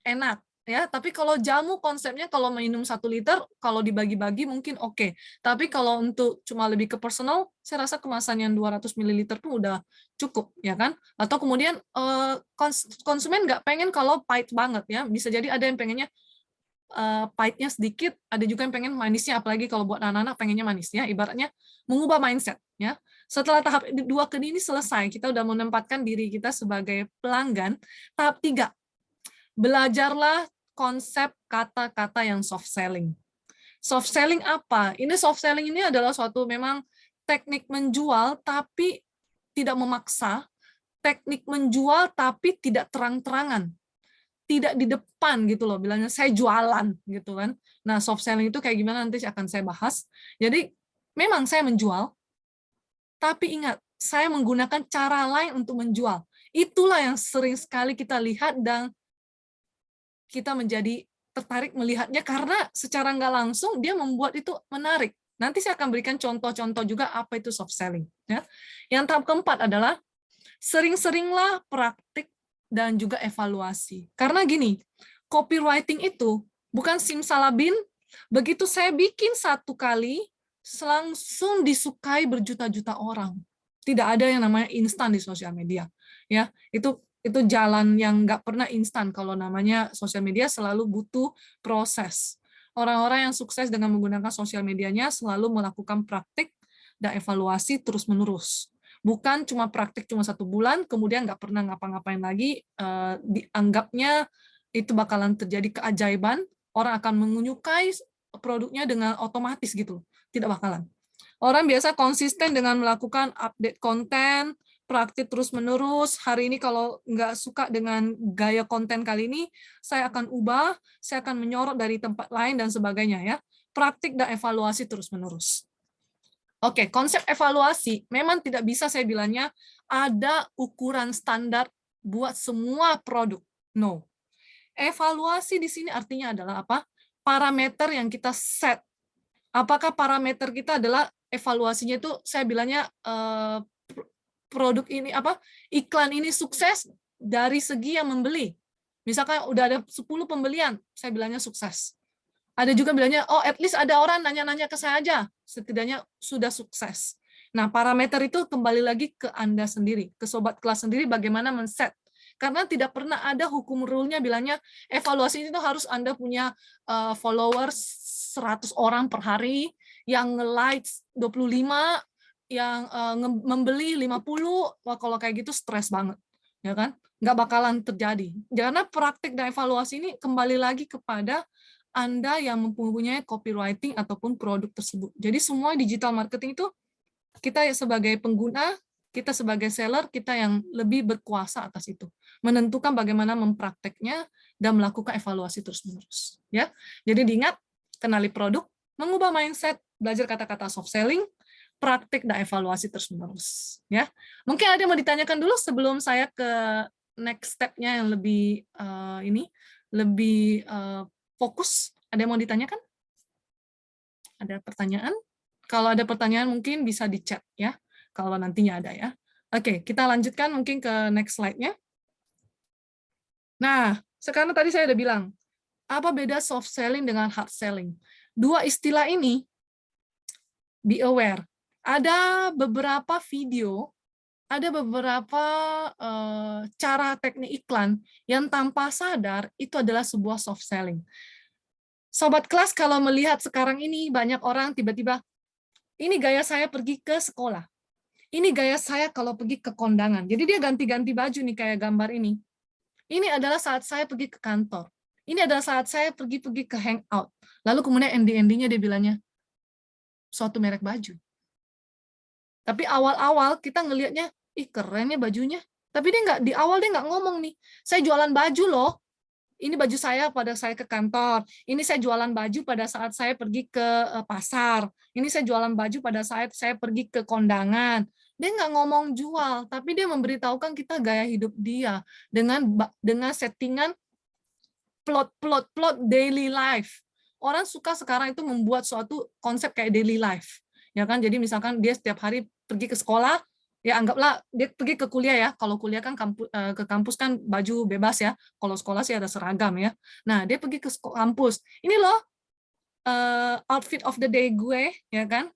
enak, ya. Tapi kalau jamu konsepnya kalau minum 1 liter, kalau dibagi-bagi mungkin oke. Tapi kalau untuk cuma lebih ke personal, saya rasa kemasan yang 200 ml pun udah cukup, ya kan. Atau kemudian konsumen nggak pengen kalau pahit banget, ya. Bisa jadi ada yang pengennya pahitnya sedikit, ada juga yang pengen manisnya, apalagi kalau buat anak-anak pengennya manis, ya. Ibaratnya mengubah mindset, ya. Setelah tahap 2 ini selesai, kita udah menempatkan diri kita sebagai pelanggan. Tahap 3, belajarlah konsep kata-kata yang soft selling. Soft selling apa? Ini soft selling ini adalah suatu memang teknik menjual tapi tidak memaksa, teknik menjual tapi tidak terang-terangan, tidak di depan gitu loh, bilangnya saya jualan gitu kan. Nah, soft selling itu kayak gimana nanti akan saya bahas. Jadi memang saya menjual, tapi ingat, saya menggunakan cara lain untuk menjual. Itulah yang sering sekali kita lihat dan kita menjadi tertarik melihatnya karena secara nggak langsung dia membuat itu menarik. Nanti saya akan berikan contoh-contoh juga apa itu soft selling. Ya. Yang tahap keempat adalah sering-seringlah praktik dan juga evaluasi. Karena gini, copywriting itu bukan simsalabim, begitu saya bikin 1 kali, langsung disukai berjuta-juta orang. Tidak ada yang namanya instan di sosial media. Ya, itu jalan yang nggak pernah instan. Kalau namanya sosial media selalu butuh proses. Orang-orang yang sukses dengan menggunakan sosial medianya selalu melakukan praktik dan evaluasi terus-menerus. Bukan cuma praktik cuma 1 bulan, kemudian nggak pernah ngapa-ngapain lagi, dianggapnya itu bakalan terjadi keajaiban, orang akan menyukai produknya dengan otomatis gitu. Tidak bakalan. Orang biasa konsisten dengan melakukan update konten, praktik terus-menerus. Hari ini kalau nggak suka dengan gaya konten kali ini, saya akan ubah, saya akan menyorot dari tempat lain dan sebagainya ya. Praktik dan evaluasi terus-menerus. Oke, konsep evaluasi memang tidak bisa saya bilangnya ada ukuran standar buat semua produk. No. Evaluasi di sini artinya adalah apa? Parameter yang kita set. Apakah parameter kita adalah evaluasinya itu saya bilangnya produk ini apa? Iklan ini sukses dari segi yang membeli. Misalkan udah ada 10 pembelian, saya bilangnya sukses. Ada juga bilangnya, oh at least ada orang nanya-nanya ke saya aja, setidaknya sudah sukses. Nah, parameter itu kembali lagi ke Anda sendiri, ke sobat kelas sendiri bagaimana men-set. Karena tidak pernah ada hukum rule-nya bilangnya evaluasi itu harus Anda punya followers 100 orang per hari, yang nge-likes 25, yang membeli 50, wah kalau kayak gitu stres banget. Ya kan? Nggak bakalan terjadi. Karena praktik dan evaluasi ini kembali lagi kepada Anda yang mempunyai copywriting ataupun produk tersebut. Jadi semua digital marketing itu kita sebagai pengguna, kita sebagai seller, kita yang lebih berkuasa atas itu. Menentukan bagaimana memprakteknya dan melakukan evaluasi terus-menerus. Ya. Jadi diingat, kenali produk, mengubah mindset, belajar kata-kata soft selling, praktik dan evaluasi terus-menerus. Ya. Mungkin ada yang mau ditanyakan dulu sebelum saya ke next step-nya yang lebih lebih fokus. Ada yang mau ditanyakan? Ada pertanyaan? Kalau ada pertanyaan mungkin bisa di chat ya, kalau nantinya ada ya. Oke, kita lanjutkan mungkin ke next slide-nya. Nah, sekarang tadi saya udah bilang, apa beda soft selling dengan hard selling? Dua istilah ini, be aware. Ada beberapa video ada beberapa cara teknik iklan yang tanpa sadar itu adalah sebuah soft selling. Sobat kelas kalau melihat sekarang ini banyak orang tiba-tiba, ini gaya saya pergi ke sekolah. Ini gaya saya kalau pergi ke kondangan. Jadi dia ganti-ganti baju nih kayak gambar ini. Ini adalah saat saya pergi ke kantor. Ini adalah saat saya pergi-pergi ke hangout. Lalu kemudian ending-endingnya dia bilangnya, suatu merek baju. Tapi awal-awal kita ngelihatnya, ih keren ya bajunya. Tapi dia nggak, di awal dia nggak ngomong nih, saya jualan baju loh. Ini baju saya pada saya ke kantor. Ini saya jualan baju pada saat saya pergi ke pasar. Ini saya jualan baju pada saat saya pergi ke kondangan. Dia nggak ngomong jual, tapi dia memberitahukan kita gaya hidup dia dengan settingan plot daily life. Orang suka sekarang itu membuat suatu konsep kayak daily life. Ya kan? Jadi misalkan dia setiap hari pergi ke sekolah, ya anggaplah dia pergi ke kuliah ya. Kalau kuliah kan ke kampus kan baju bebas ya. Kalau sekolah sih ada seragam ya. Nah, dia pergi ke kampus. Ini loh outfit of the day gue, ya kan?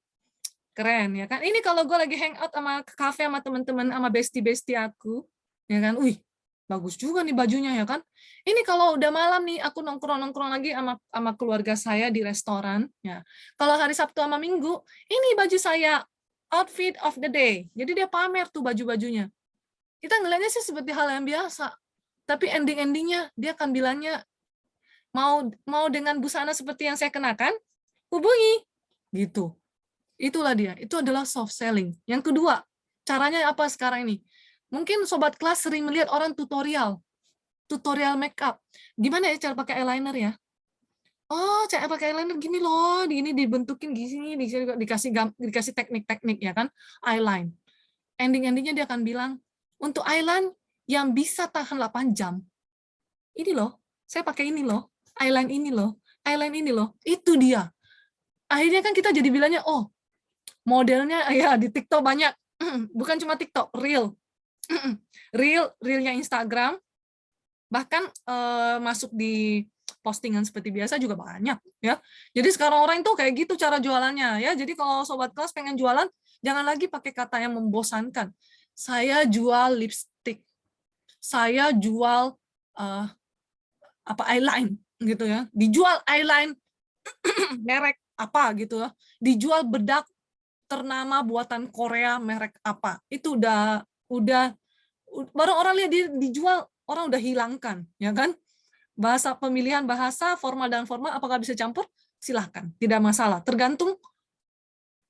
Keren ya kan? Ini kalau gue lagi hangout sama ke cafe sama teman-teman sama bestie-bestie aku, ya kan? Wih, bagus juga nih bajunya ya kan? Ini kalau udah malam nih aku nongkrong-nongkrong lagi sama keluarga saya di restoran, ya. Kalau hari Sabtu sama Minggu, ini baju saya outfit of the day. Jadi dia pamer tuh baju-bajunya. Kita ngelihatnya sih seperti hal yang biasa, tapi ending-endingnya dia akan bilangnya mau dengan busana seperti yang saya kenakan, hubungi gitu. Itulah dia, itu adalah soft selling. Yang kedua, caranya apa sekarang ini? Mungkin sobat kelas sering melihat orang tutorial makeup. Gimana ya cara pakai eyeliner ya? Oh, cara pakai eyeliner gini loh, ini dibentukin gini, dikasih teknik-teknik ya kan, eyeline. Ending-endingnya dia akan bilang, untuk eyeline yang bisa tahan 8 jam, ini loh, saya pakai ini loh, eyeliner ini loh, itu dia. Akhirnya kan kita jadi bilangnya, oh, modelnya ya di TikTok banyak, bukan cuma TikTok, Reelnya Instagram, bahkan masuk di postingan seperti biasa juga banyak ya. Jadi sekarang orang itu kayak gitu cara jualannya ya. Jadi kalau sobat kelas pengen jualan, jangan lagi pakai kata yang membosankan. Saya jual lipstick, saya jual eyeline gitu ya. Dijual eyeline merek apa gitu ya. Dijual bedak ternama buatan Korea merek apa. Itu udah baru orang lihat dijual, orang udah hilangkan, ya kan? Pemilihan bahasa formal dan formal apakah bisa campur? Silahkan, tidak masalah. Tergantung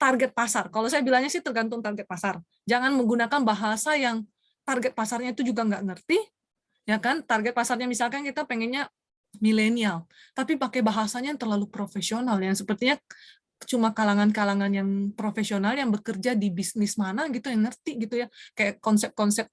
target pasar. Kalau saya bilangnya sih tergantung target pasar. Jangan menggunakan bahasa yang target pasarnya itu juga nggak ngerti, ya kan? Target pasarnya misalkan kita pengennya milenial, tapi pakai bahasanya yang terlalu profesional, yang sepertinya cuma kalangan-kalangan yang profesional yang bekerja di bisnis mana gitu yang ngerti gitu ya, kayak konsep-konsep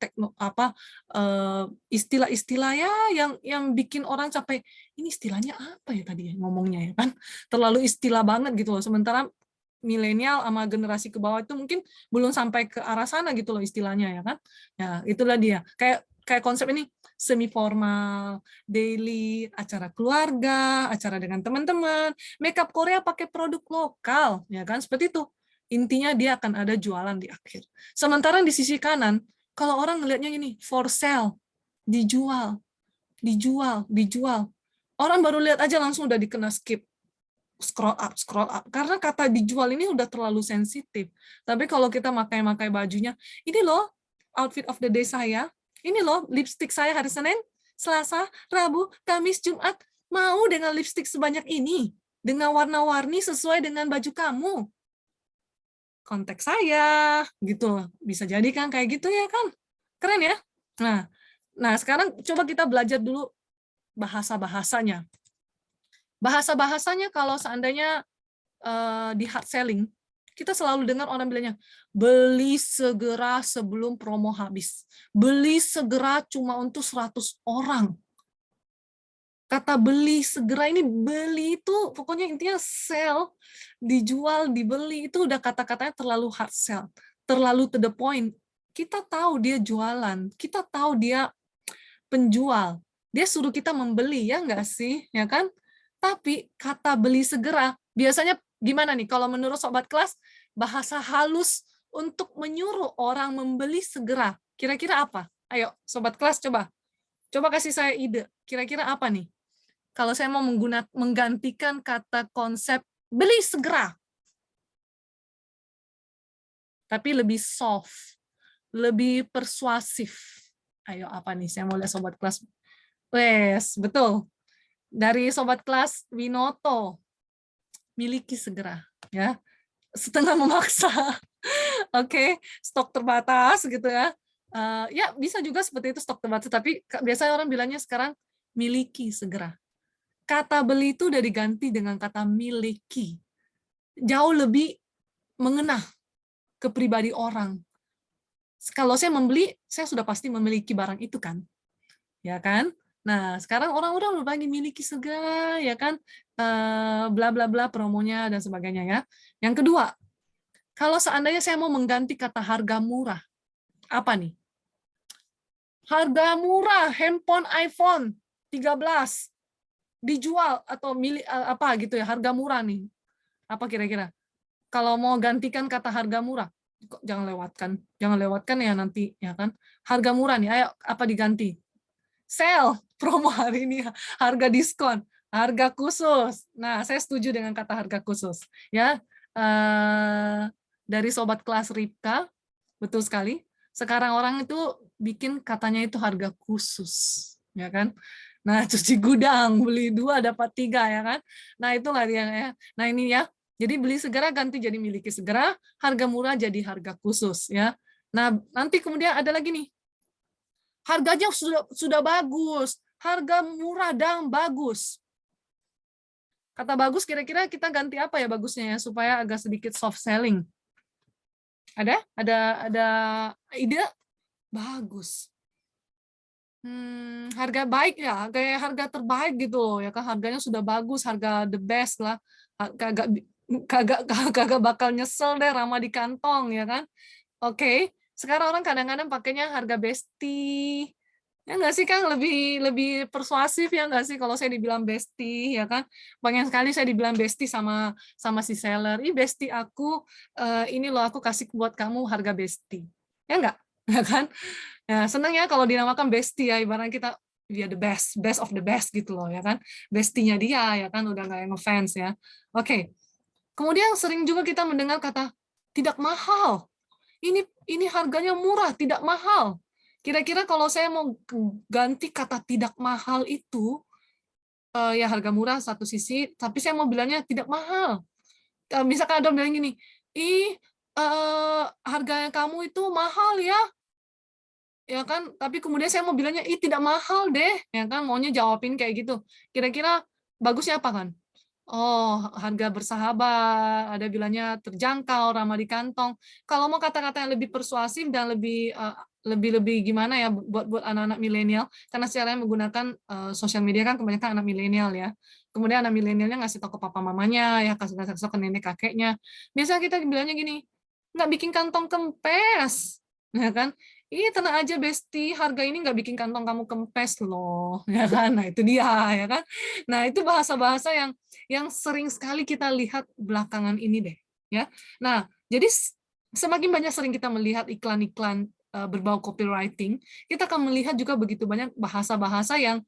istilah-istilah ya yang bikin orang capek, ini istilahnya apa ya tadi ngomongnya ya kan, terlalu istilah banget gitu loh. Sementara milenial sama generasi ke bawah itu mungkin belum sampai ke arah sana gitu loh istilahnya ya kan. Ya itulah dia, kayak konsep ini semi formal, daily, acara keluarga, acara dengan teman-teman, makeup Korea pakai produk lokal, ya kan, seperti itu. Intinya dia akan ada jualan di akhir. Sementara di sisi kanan, kalau orang ngelihatnya gini, for sale, dijual, dijual, dijual. Orang baru lihat aja langsung udah dikena skip, scroll up, karena kata dijual ini udah terlalu sensitif. Tapi kalau kita makai bajunya, ini loh outfit of the day saya, ini loh lipstick saya hari Senin, Selasa, Rabu, Kamis, Jumat, mau dengan lipstick sebanyak ini, dengan warna-warni sesuai dengan baju kamu. Konteks saya, gitu. Bisa jadi kan kayak gitu ya kan? Keren ya? Nah sekarang coba kita belajar dulu bahasa-bahasanya. Bahasa-bahasanya kalau seandainya di hard selling, kita selalu dengar orang bilangnya, beli segera sebelum promo habis. Beli segera cuma untuk 100 orang. Kata beli segera ini, beli itu pokoknya intinya sell, dijual, dibeli, itu udah kata-katanya terlalu hard sell, terlalu to the point. Kita tahu dia jualan, kita tahu dia penjual, dia suruh kita membeli, ya nggak sih? Ya kan? Tapi kata beli segera, biasanya gimana nih kalau menurut sobat kelas, bahasa halus untuk menyuruh orang membeli segera. Kira-kira apa? Ayo, sobat kelas, coba kasih saya ide. Kira-kira apa nih? Kalau saya mau menggantikan kata konsep beli segera, tapi lebih soft, lebih persuasif. Ayo, apa nih? Saya mau lihat sobat kelas. Wes, betul. Dari sobat kelas Winoto, miliki segera, ya. Setengah memaksa. Oke, stok terbatas gitu ya. Ya bisa juga seperti itu, stok terbatas, tapi biasanya orang bilangnya sekarang miliki segera. Kata beli itu udah diganti dengan kata miliki. Jauh lebih mengena ke pribadi orang. Kalau saya membeli, saya sudah pasti memiliki barang itu kan. Ya kan? Nah, sekarang orang udah berbagi miliki segera, ya kan? Bla bla bla promonya dan sebagainya ya. Yang kedua, kalau seandainya saya mau mengganti kata harga murah, apa nih? Harga murah handphone iPhone 13 dijual atau milik apa gitu ya, harga murah nih. Apa kira-kira? Kalau mau gantikan kata harga murah, kok jangan lewatkan ya nanti ya kan. Harga murah nih, ayo apa diganti? Sale, promo hari ini, harga diskon, harga khusus. Nah, saya setuju dengan kata harga khusus. Ya, dari sobat kelas Ripka, betul sekali. Sekarang orang itu bikin katanya itu harga khusus, ya kan? Nah, cuci gudang, beli 2 dapat 3, ya kan? Nah, itulah dia ya. Nah, ini ya. Jadi beli segera ganti jadi miliki segera, harga murah jadi harga khusus, ya. Nah, nanti kemudian ada lagi nih. Harganya sudah bagus, harga murah dan bagus. Kata bagus kira-kira kita ganti apa ya bagusnya ya supaya agak sedikit soft selling. Ada ide? Bagus. Harga baik ya, kayak harga terbaik gitu loh ya kan, harganya sudah bagus, harga the best lah, kagak kagak kagak bakal nyesel deh, ramah di kantong ya kan. Oke, sekarang orang kadang-kadang pakainya harga besti. Ya nggak sih Kang, lebih lebih persuasif ya nggak sih kalau saya dibilang besti ya kan. Banyak sekali saya dibilang besti sama sama si seller. Ih besti aku, ini loh aku kasih buat kamu harga besti. Ya nggak? Ya kan? Ya, senang ya kalau dinamakan besti ya, ibaratnya kita dia the best, best of the best gitu loh ya kan. Bestinya dia ya kan, udah nggak yang ngefans ya. Oke. Kemudian sering juga kita mendengar kata tidak mahal. Ini harganya murah, tidak mahal. Kira-kira kalau saya mau ganti kata tidak mahal itu, ya harga murah satu sisi, tapi saya mau bilangnya tidak mahal. Misalkan ada bilang gini, ih harganya kamu itu mahal ya kan? Tapi kemudian saya mau bilangnya, ih tidak mahal deh, ya kan? Maunya jawabin kayak gitu. Kira-kira bagusnya apa kan? Oh, harga bersahabat, ada bilangnya terjangkau, ramah di kantong. Kalau mau kata-kata yang lebih persuasif dan lebih gimana ya buat anak-anak milenial, karena secara menggunakan sosial media kan kebanyakan anak milenial ya. Kemudian anak milenialnya ngasih tahu ke papa mamanya, ya kasih tahu ke nenek kakeknya. Biasanya kita bilangnya gini, nggak bikin kantong kempes, ya kan? Ih, tenang aja Besti, harga ini nggak bikin kantong kamu kempes loh, ya kan? Nah itu dia, ya kan? Nah itu bahasa-bahasa yang sering sekali kita lihat belakangan ini deh, ya. Nah, jadi semakin banyak sering kita melihat iklan-iklan berbau copywriting, kita akan melihat juga begitu banyak bahasa-bahasa yang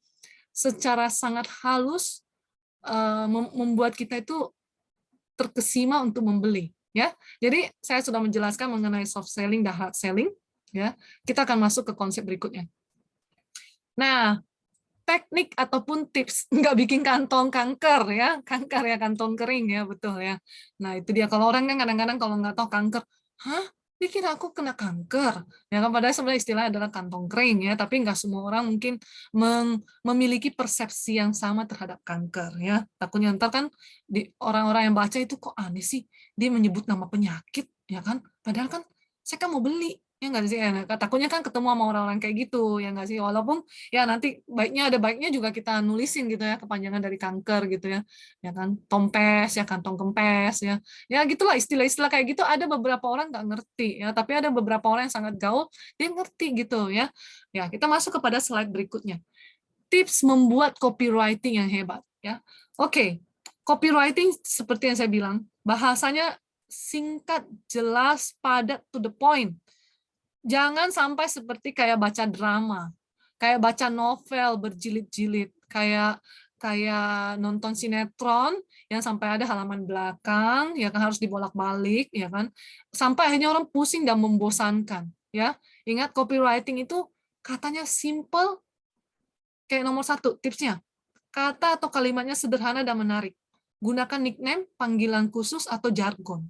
secara sangat halus membuat kita itu terkesima untuk membeli, ya. Jadi saya sudah menjelaskan mengenai soft selling dan hard selling, ya. Kita akan masuk ke konsep berikutnya. Nah, teknik ataupun tips nggak bikin kantong kanker ya kantong kering ya betul ya. Nah itu dia, kalau orang kan kadang-kadang kalau nggak tahu kanker, hah dia kira aku kena kanker ya kan, padahal sebenarnya istilahnya adalah kantong kering ya, tapi nggak semua orang mungkin memiliki persepsi yang sama terhadap kanker ya. Takutnya ntar kan di orang-orang yang baca itu kok aneh sih dia menyebut nama penyakit ya kan, padahal kan saya kan mau beli ya nggak sih, takutnya kan ketemu sama orang-orang kayak gitu ya nggak sih, walaupun ya nanti ada baiknya juga kita nulisin gitu ya kepanjangan dari kanker gitu ya kan, tompes ya kantong kempes ya gitulah, istilah-istilah kayak gitu ada beberapa orang nggak ngerti ya, tapi ada beberapa orang yang sangat gaul dia ngerti gitu ya. Ya kita masuk kepada slide berikutnya, tips membuat copywriting yang hebat ya. Oke, copywriting seperti yang saya bilang bahasanya singkat, jelas, padat, to the point. Jangan sampai seperti kayak baca drama, kayak baca novel berjilid-jilid, kayak kayak nonton sinetron yang sampai ada halaman belakang, ya kan harus dibolak-balik, ya kan, sampai akhirnya orang pusing dan membosankan, ya. Ingat copywriting itu katanya simple, kayak nomor 1 tipsnya, kata atau kalimatnya sederhana dan menarik. Gunakan nickname, panggilan khusus atau jargon.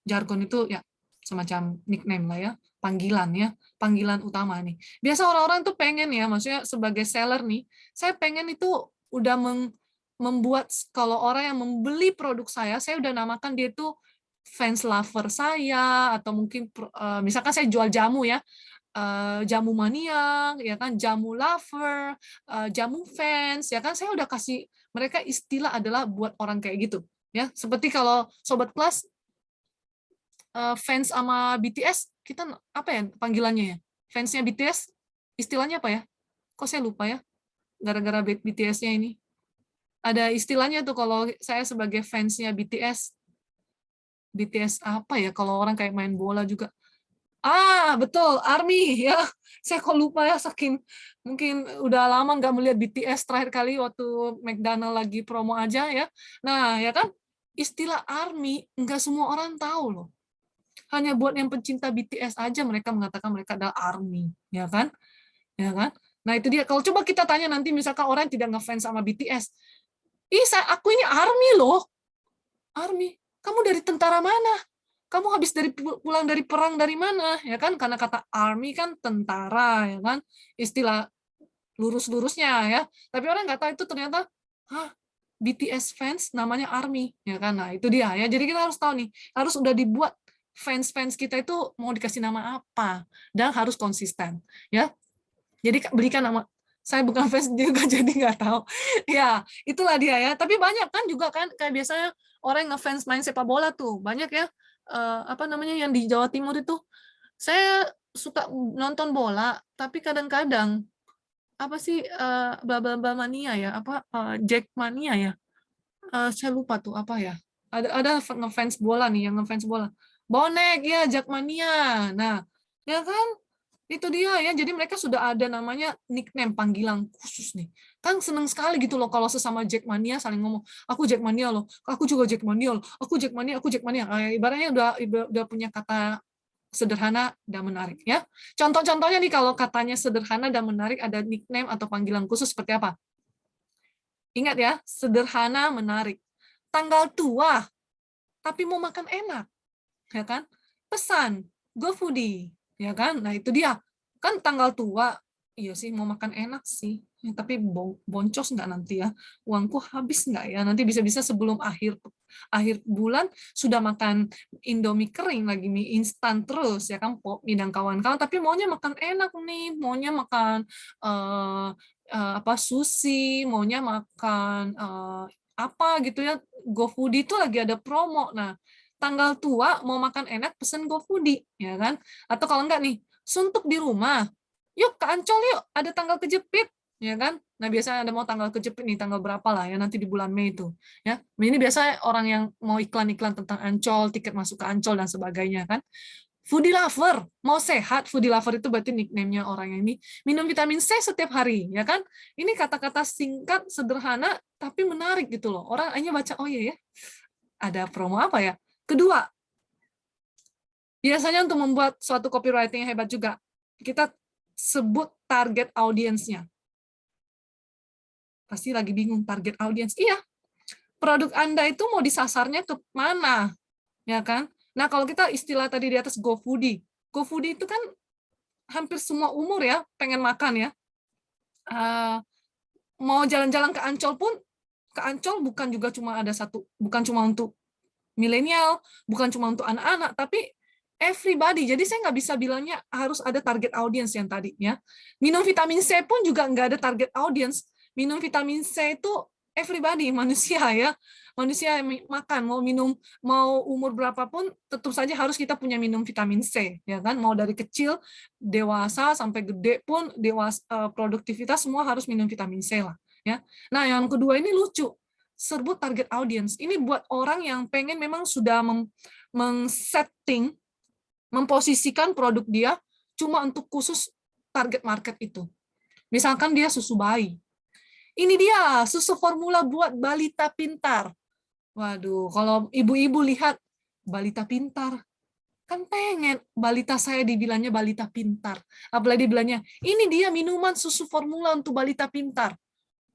Jargon itu ya semacam nickname lah ya, panggilan ya, panggilan utama nih. Biasa orang-orang tuh pengen ya, maksudnya sebagai seller nih, saya pengen itu udah membuat kalau orang yang membeli produk saya udah namakan dia itu fans lover saya, atau mungkin misalkan saya jual jamu ya, jamu mania, ya kan, jamu lover, jamu fans, ya kan, saya udah kasih mereka istilah adalah buat orang kayak gitu, ya. Seperti kalau sobat kelas fans sama BTS, kita apa ya panggilannya ya? Fansnya BTS, istilahnya apa ya? Kok saya lupa ya? Gara-gara BTS-nya ini. Ada istilahnya tuh kalau saya sebagai fansnya BTS. BTS apa ya? Kalau orang kayak main bola juga. Ah, betul, ARMY ya. Saya kok lupa ya, saking mungkin udah lama nggak melihat BTS, terakhir kali waktu McDonald lagi promo aja ya. Nah, ya kan, istilah ARMY nggak semua orang tahu loh. Hanya buat yang pencinta BTS aja mereka mengatakan mereka adalah ARMY, ya kan? Ya kan? Nah, itu dia. Kalau coba kita tanya nanti misalkan orang yang tidak ngefans sama BTS, aku ini ARMY loh. ARMY. Kamu dari tentara mana? Kamu habis pulang dari perang dari mana? Ya kan? Karena kata ARMY kan tentara, ya kan? Istilah lurus-lurusnya ya. Tapi orang nggak tahu itu ternyata, BTS fans namanya ARMY, ya kan? Nah, itu dia ya. Jadi kita harus tahu nih, harus udah dibuat fans-fans kita itu mau dikasih nama apa dan harus konsisten, ya. Jadi belikan nama, saya bukan fans juga jadi nggak tahu. Ya, itulah dia ya. Tapi banyak kan juga kan kayak biasanya orang yang ngefans main sepak bola tuh, banyak ya apa namanya yang di Jawa Timur itu. Saya suka nonton bola, tapi kadang-kadang apa sih bla bla bla mania ya, apa Jack mania ya. Saya lupa tuh apa ya. Ada ngefans bola nih, yang ngefans bola. Bonek ya, Jackmania. Nah, ya kan? Itu dia ya. Jadi mereka sudah ada namanya nickname, panggilan khusus nih. Kan seneng sekali gitu loh kalau sesama Jackmania saling ngomong, aku Jackmania loh, aku juga Jackmania loh, aku Jackmania, aku Jackmania. Ibaratnya udah punya kata sederhana dan menarik ya. Contoh-contohnya nih kalau katanya sederhana dan menarik ada nickname atau panggilan khusus seperti apa? Ingat ya, sederhana, menarik. Tanggal tua, tapi mau makan enak, ya kan? Pesan, go foodie, ya kan? Nah itu dia, kan tanggal tua, iya sih mau makan enak sih, ya, tapi boncos nggak nanti ya? Uangku habis nggak ya? Nanti bisa-bisa sebelum akhir akhir bulan sudah makan Indomie kering lagi, mie instan terus ya kan, pop mie dan kawan-kawan. Tapi maunya makan enak nih, maunya makan apa sushi, maunya makan apa gitu ya, GoFoodie itu lagi ada promo. Nah, tanggal tua mau makan enak pesen GoFoodie, ya kan? Atau kalau enggak nih, suntuk di rumah, yuk ke Ancol yuk, ada tanggal kejepit, ya kan? Nah, biasanya ada mau tanggal kejepit nih, tanggal berapa lah ya, nanti di bulan Mei itu. Ya, ini biasanya orang yang mau iklan-iklan tentang Ancol, tiket masuk ke Ancol dan sebagainya kan. Foodie lover, mau sehat, foodie lover itu berarti nickname-nya orang yang ini minum vitamin C setiap hari, ya kan? Ini kata-kata singkat, sederhana, tapi menarik gitu loh. Orang hanya baca, oh iya ya, ada promo apa ya? Kedua, biasanya untuk membuat suatu copywriting yang hebat juga, kita sebut target audiensnya. Pasti lagi bingung target audience. Iya, produk Anda itu mau disasarnya ke mana, ya kan? Nah, kalau kita istilah tadi di atas GoFoodie. GoFoodie itu kan hampir semua umur ya pengen makan ya. Mau jalan-jalan ke Ancol pun, ke Ancol bukan juga cuma ada satu, bukan cuma untuk milenial, bukan cuma untuk anak-anak, tapi everybody. Jadi saya nggak bisa bilangnya harus ada target audience yang tadi ya. Minum vitamin C pun juga nggak ada target audience. Minum vitamin C itu everybody, manusia ya. Manusia yang makan, mau minum, mau umur berapapun, tentu saja harus kita punya minum vitamin C, ya kan? Mau dari kecil, dewasa, sampai gede pun, dewasa, produktivitas, semua harus minum vitamin C lah. Ya. Nah, yang kedua ini lucu. serbu target audience. Ini buat orang yang pengen memang sudah meng-setting, memposisikan produk dia cuma untuk khusus target market itu. Misalkan dia susu bayi. Ini dia, susu formula buat balita pintar. Waduh, kalau ibu-ibu lihat balita pintar, kan pengen balita saya dibilangnya balita pintar. Apalagi dibilangnya, ini dia minuman susu formula untuk balita pintar.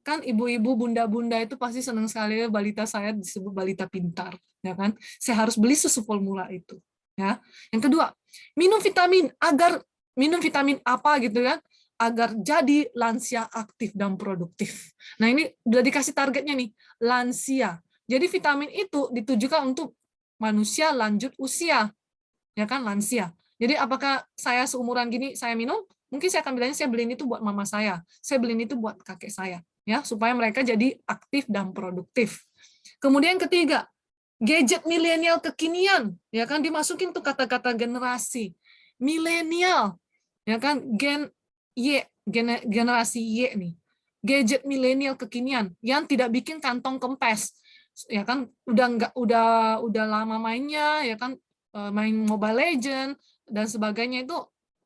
Kan ibu-ibu, bunda-bunda itu pasti senang sekali ya balita saya disebut balita pintar. Ya kan? Saya harus beli susu formula itu. Ya. Yang kedua, minum vitamin apa gitu kan, agar jadi lansia aktif dan produktif. Nah ini udah dikasih targetnya nih, lansia. Jadi vitamin itu ditujukan untuk manusia lanjut usia, ya kan, lansia. Jadi apakah saya seumuran gini saya minum? Mungkin saya akan bilangnya saya beliin itu buat mama saya beliin itu buat kakek saya, ya supaya mereka jadi aktif dan produktif. Kemudian ketiga, gadget milenial kekinian, ya kan, dimasukin tuh kata-kata generasi milenial, ya kan, generasi Y nih, gadget milenial kekinian yang tidak bikin kantong kempes, ya kan, udah lama mainnya, ya kan, main Mobile Legend dan sebagainya itu,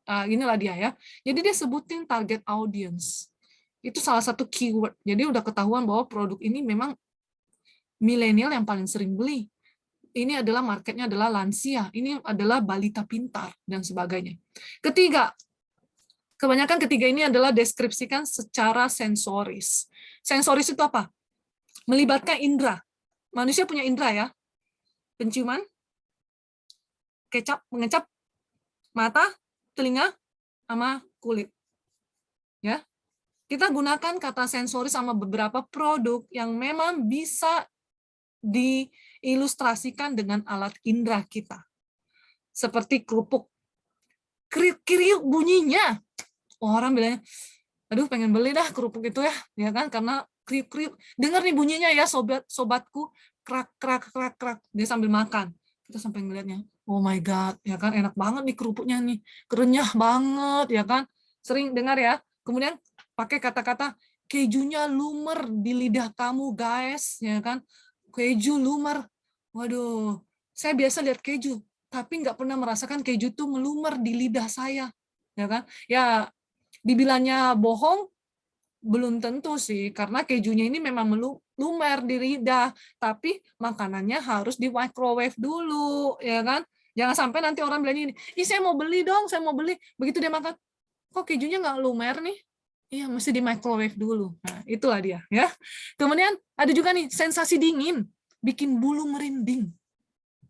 inilah dia ya. Jadi dia sebutin target audience. Itu salah satu keyword. Jadi udah ketahuan bahwa produk ini memang milenial yang paling sering beli. Ini adalah marketnya adalah lansia, ini adalah balita pintar dan sebagainya. Ketiga, kebanyakan ketiga ini adalah deskripsikan secara sensoris. Sensoris itu apa? Melibatkan indera. Manusia punya indera ya. Penciuman, mengecap, mata, telinga, sama kulit. Ya. Kita gunakan kata sensoris sama beberapa produk yang memang bisa diilustrasikan dengan alat indera kita. Seperti kerupuk. Kriuk-kriuk bunyinya. Orang bilangnya, aduh pengen beli dah kerupuk itu ya kan, karena kriuk-kriuk. Dengar nih bunyinya ya sobatku, krak-krak-krak-krak. Dia sambil makan. Kita sampai ngeliatnya, oh my god, ya kan, enak banget nih kerupuknya nih. Kerenyah banget, ya kan. Sering dengar ya. Kemudian pakai kata-kata, kejunya lumer di lidah kamu guys, ya kan. Keju lumer. Waduh, saya biasa lihat keju, tapi nggak pernah merasakan keju tuh melumer di lidah saya, ya kan? Ya, dibilangnya bohong, belum tentu sih, karena kejunya ini memang lumer di lidah, tapi makanannya harus di microwave dulu, ya kan? Jangan sampai nanti orang bilang ini, ih saya mau beli dong, saya mau beli. Begitu dia makan, kok kejunya nggak lumer nih? Iya, mesti di microwave dulu. Nah, itulah dia, ya. Kemudian ada juga nih sensasi dingin, bikin bulu merinding.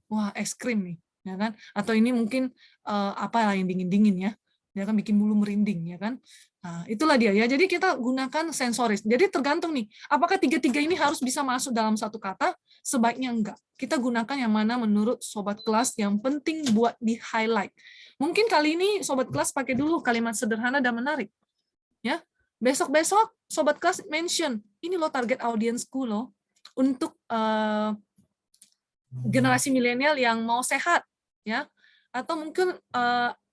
Wah, es krim nih, ya kan? Atau ini mungkin apa yang dingin-dingin ya kan, bikin bulu merinding, ya kan? Nah, itulah dia ya. Jadi kita gunakan sensoris. Jadi tergantung nih, apakah tiga-tiga ini harus bisa masuk dalam satu kata? Sebaiknya enggak. Kita gunakan yang mana menurut sobat kelas yang penting buat di-highlight. Mungkin kali ini sobat kelas pakai dulu kalimat sederhana dan menarik. Ya, besok-besok sobat kelas mention, ini loh target audiensku loh, untuk generasi milenial yang mau sehat, ya. Atau mungkin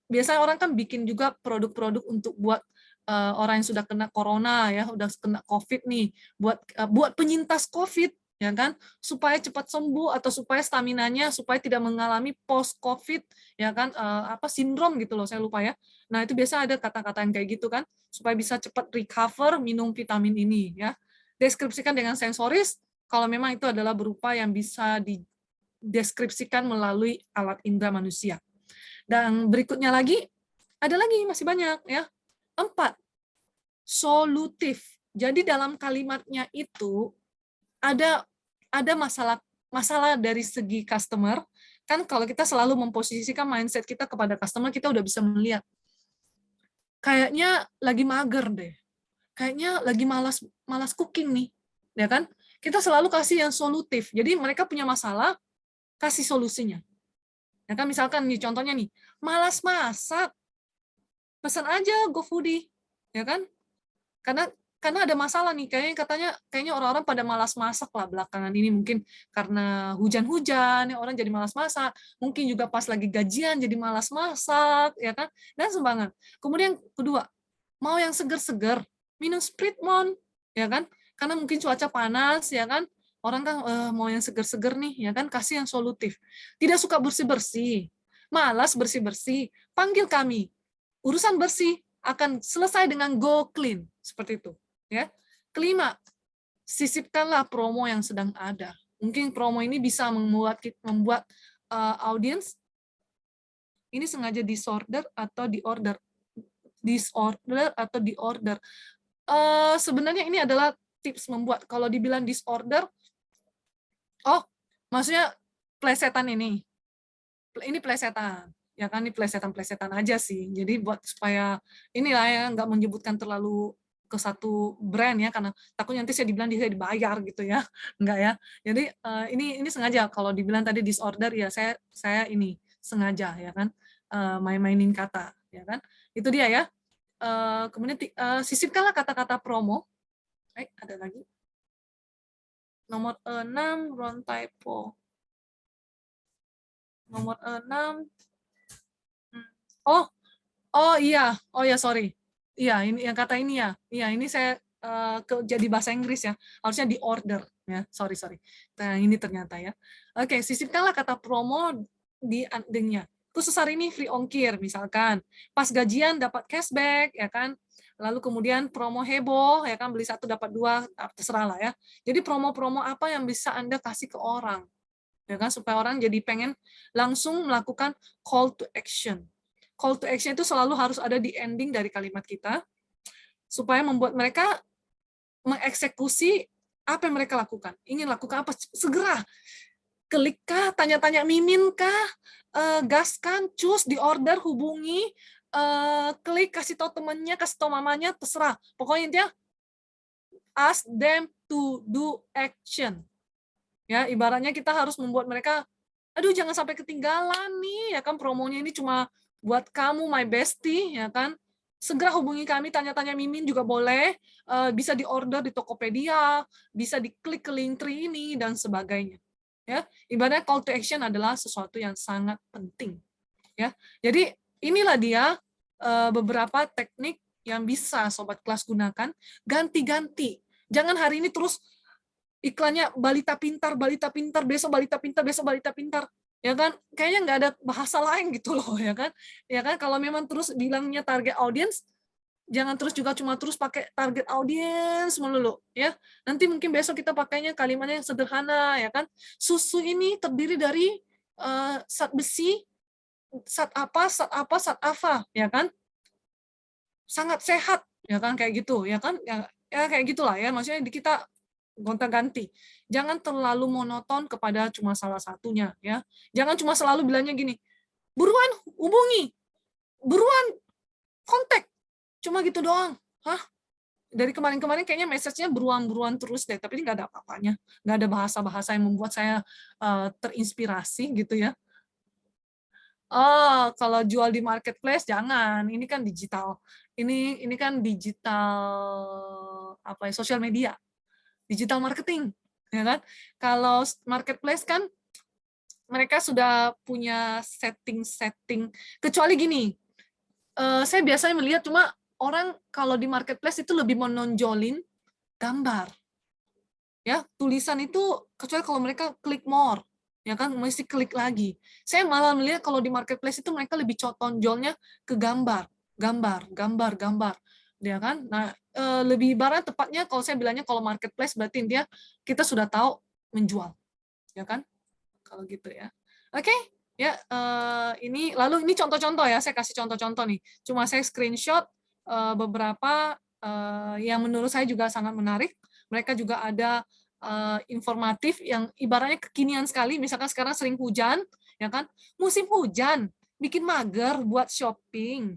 biasanya orang kan bikin juga produk-produk untuk buat orang yang sudah kena corona ya, udah kena COVID nih, buat penyintas COVID, ya kan, supaya cepat sembuh atau supaya staminanya supaya tidak mengalami post COVID, ya kan, apa sindrom gitu loh, saya lupa ya. Nah, itu biasa ada kata-kata yang kayak gitu kan, supaya bisa cepat recover minum vitamin ini ya. Deskripsikan dengan sensoris kalau memang itu adalah berupa yang bisa dideskripsikan melalui alat indera manusia. Dan berikutnya lagi, ada lagi masih banyak ya. 4, solutif. Jadi dalam kalimatnya itu ada masalah dari segi customer. Kan kalau kita selalu memposisikan mindset kita kepada customer, kita udah bisa melihat. Kayaknya lagi mager deh. Kayaknya lagi malas cooking nih. Ya kan? Kita selalu kasih yang solutif. Jadi mereka punya masalah, kasih solusinya. Ya kan, misalkan nih contohnya nih, malas masak, pesan aja GoFoodie, ya kan? Karena ada masalah nih, kayaknya orang-orang pada malas masak lah belakangan ini, mungkin karena hujan-hujan, ya orang jadi malas masak, mungkin juga pas lagi gajian jadi malas masak, ya kan? Dan sembangan. Kemudian kedua, mau yang seger-seger, minum Spritmon, ya kan? Karena mungkin cuaca panas, ya kan? Orang kan mau yang seger-seger nih, ya kan, kasih yang solutif. Tidak suka bersih-bersih, malas bersih-bersih, panggil kami. Urusan bersih akan selesai dengan go clean, seperti itu. Ya. Kelima, sisipkanlah promo yang sedang ada. Mungkin promo ini bisa membuat audiens ini sengaja disorder atau diorder. Sebenarnya ini adalah tips membuat. Kalau dibilang disorder, oh, maksudnya plesetan ini plesetan, ya kan, ini plesetan aja sih. Jadi buat supaya inilah ya, nggak menyebutkan terlalu ke satu brand ya, karena takutnya nanti saya dibilang dia dibayar gitu ya, enggak ya. Jadi ini sengaja kalau dibilang tadi disorder ya saya ini sengaja ya kan, main-mainin kata ya kan. Itu dia ya. Kemudian sisipkanlah kata-kata promo. Ada lagi. Nomor 6 wrong typo. Nomor 6. Oh, oh iya, sorry. Iya, ini yang kata ini ya. Iya, ini saya jadi bahasa Inggris ya. Harusnya di order ya. Sorry. Nah, ini ternyata ya. Oke, sisipkanlah kata promo di endingnya. Khusus hari ini free ongkir misalkan. Pas gajian dapat cashback ya kan. Lalu kemudian promo heboh ya kan, beli satu dapat dua, terserah lah ya. Jadi promo-promo apa yang bisa Anda kasih ke orang ya kan, supaya orang jadi pengen langsung melakukan call to action. Call to action itu selalu harus ada di ending dari kalimat kita, supaya membuat mereka mengeksekusi apa yang mereka lakukan. Ingin lakukan apa? Segera. Klik kah? Tanya-tanya Mimin kah? Gaskan, cus, di order, hubungi, klik, kasih tahu temannya, kasih tahu mamanya, terserah. Pokoknya intinya, ask them to do action. Ya, ibaratnya kita harus membuat mereka, aduh jangan sampai ketinggalan nih, ya kan, promonya ini cuma buat kamu, my bestie, ya kan. Segera hubungi kami, tanya-tanya Mimin juga boleh, bisa diorder di Tokopedia, bisa diklik ke Linktree ini, dan sebagainya. Ya, ibaratnya call to action adalah sesuatu yang sangat penting. Ya, jadi inilah dia beberapa teknik yang bisa Sobat Kelas gunakan, ganti-ganti. Jangan hari ini terus iklannya balita pintar, besok balita pintar, besok balita pintar, ya kan? Kayaknya nggak ada bahasa lain gitu loh, ya kan? Ya kan, kalau memang terus bilangnya target audience, jangan terus juga cuma terus pakai target audience melulu, ya. Nanti mungkin besok kita pakainya kalimatnya yang sederhana, ya kan? Susu ini terdiri dari zat besi, zat apa, ya kan? Sangat sehat, ya kan, kayak gitu, ya kan? Ya kayak gitulah ya, maksudnya di kita gonta-ganti. Jangan terlalu monoton kepada cuma salah satunya ya. Jangan cuma selalu bilangnya gini, buruan hubungi, buruan kontak. Cuma gitu doang. Hah? Dari kemarin-kemarin kayaknya message-nya beruan-beruan terus deh, tapi ini nggak ada apa-apanya. Nggak ada bahasa-bahasa yang membuat saya terinspirasi gitu ya. Oh, kalau jual di marketplace jangan. Ini kan digital. Ini kan digital apa ya? Sosial media. Digital marketing, ya kan? Kalau marketplace kan mereka sudah punya setting-setting. Kecuali gini, saya biasanya melihat cuma orang kalau di marketplace itu lebih menonjolin gambar, ya tulisan itu kecuali kalau mereka klik more, ya kan mesti klik lagi. Saya malah melihat kalau di marketplace itu mereka lebih tonjolnya ke gambar, gambar, ya kan. Nah lebih ibarat tepatnya kalau saya bilangnya kalau marketplace berarti dia kita sudah tahu menjual, ya kan, kalau gitu ya. Oke, ya ini lalu ini contoh-contoh ya, saya kasih contoh-contoh nih. Cuma saya screenshot beberapa yang menurut saya juga sangat menarik. Mereka juga ada informatif yang ibaratnya kekinian sekali. Misalkan sekarang sering hujan, ya kan? Musim hujan, bikin mager buat shopping.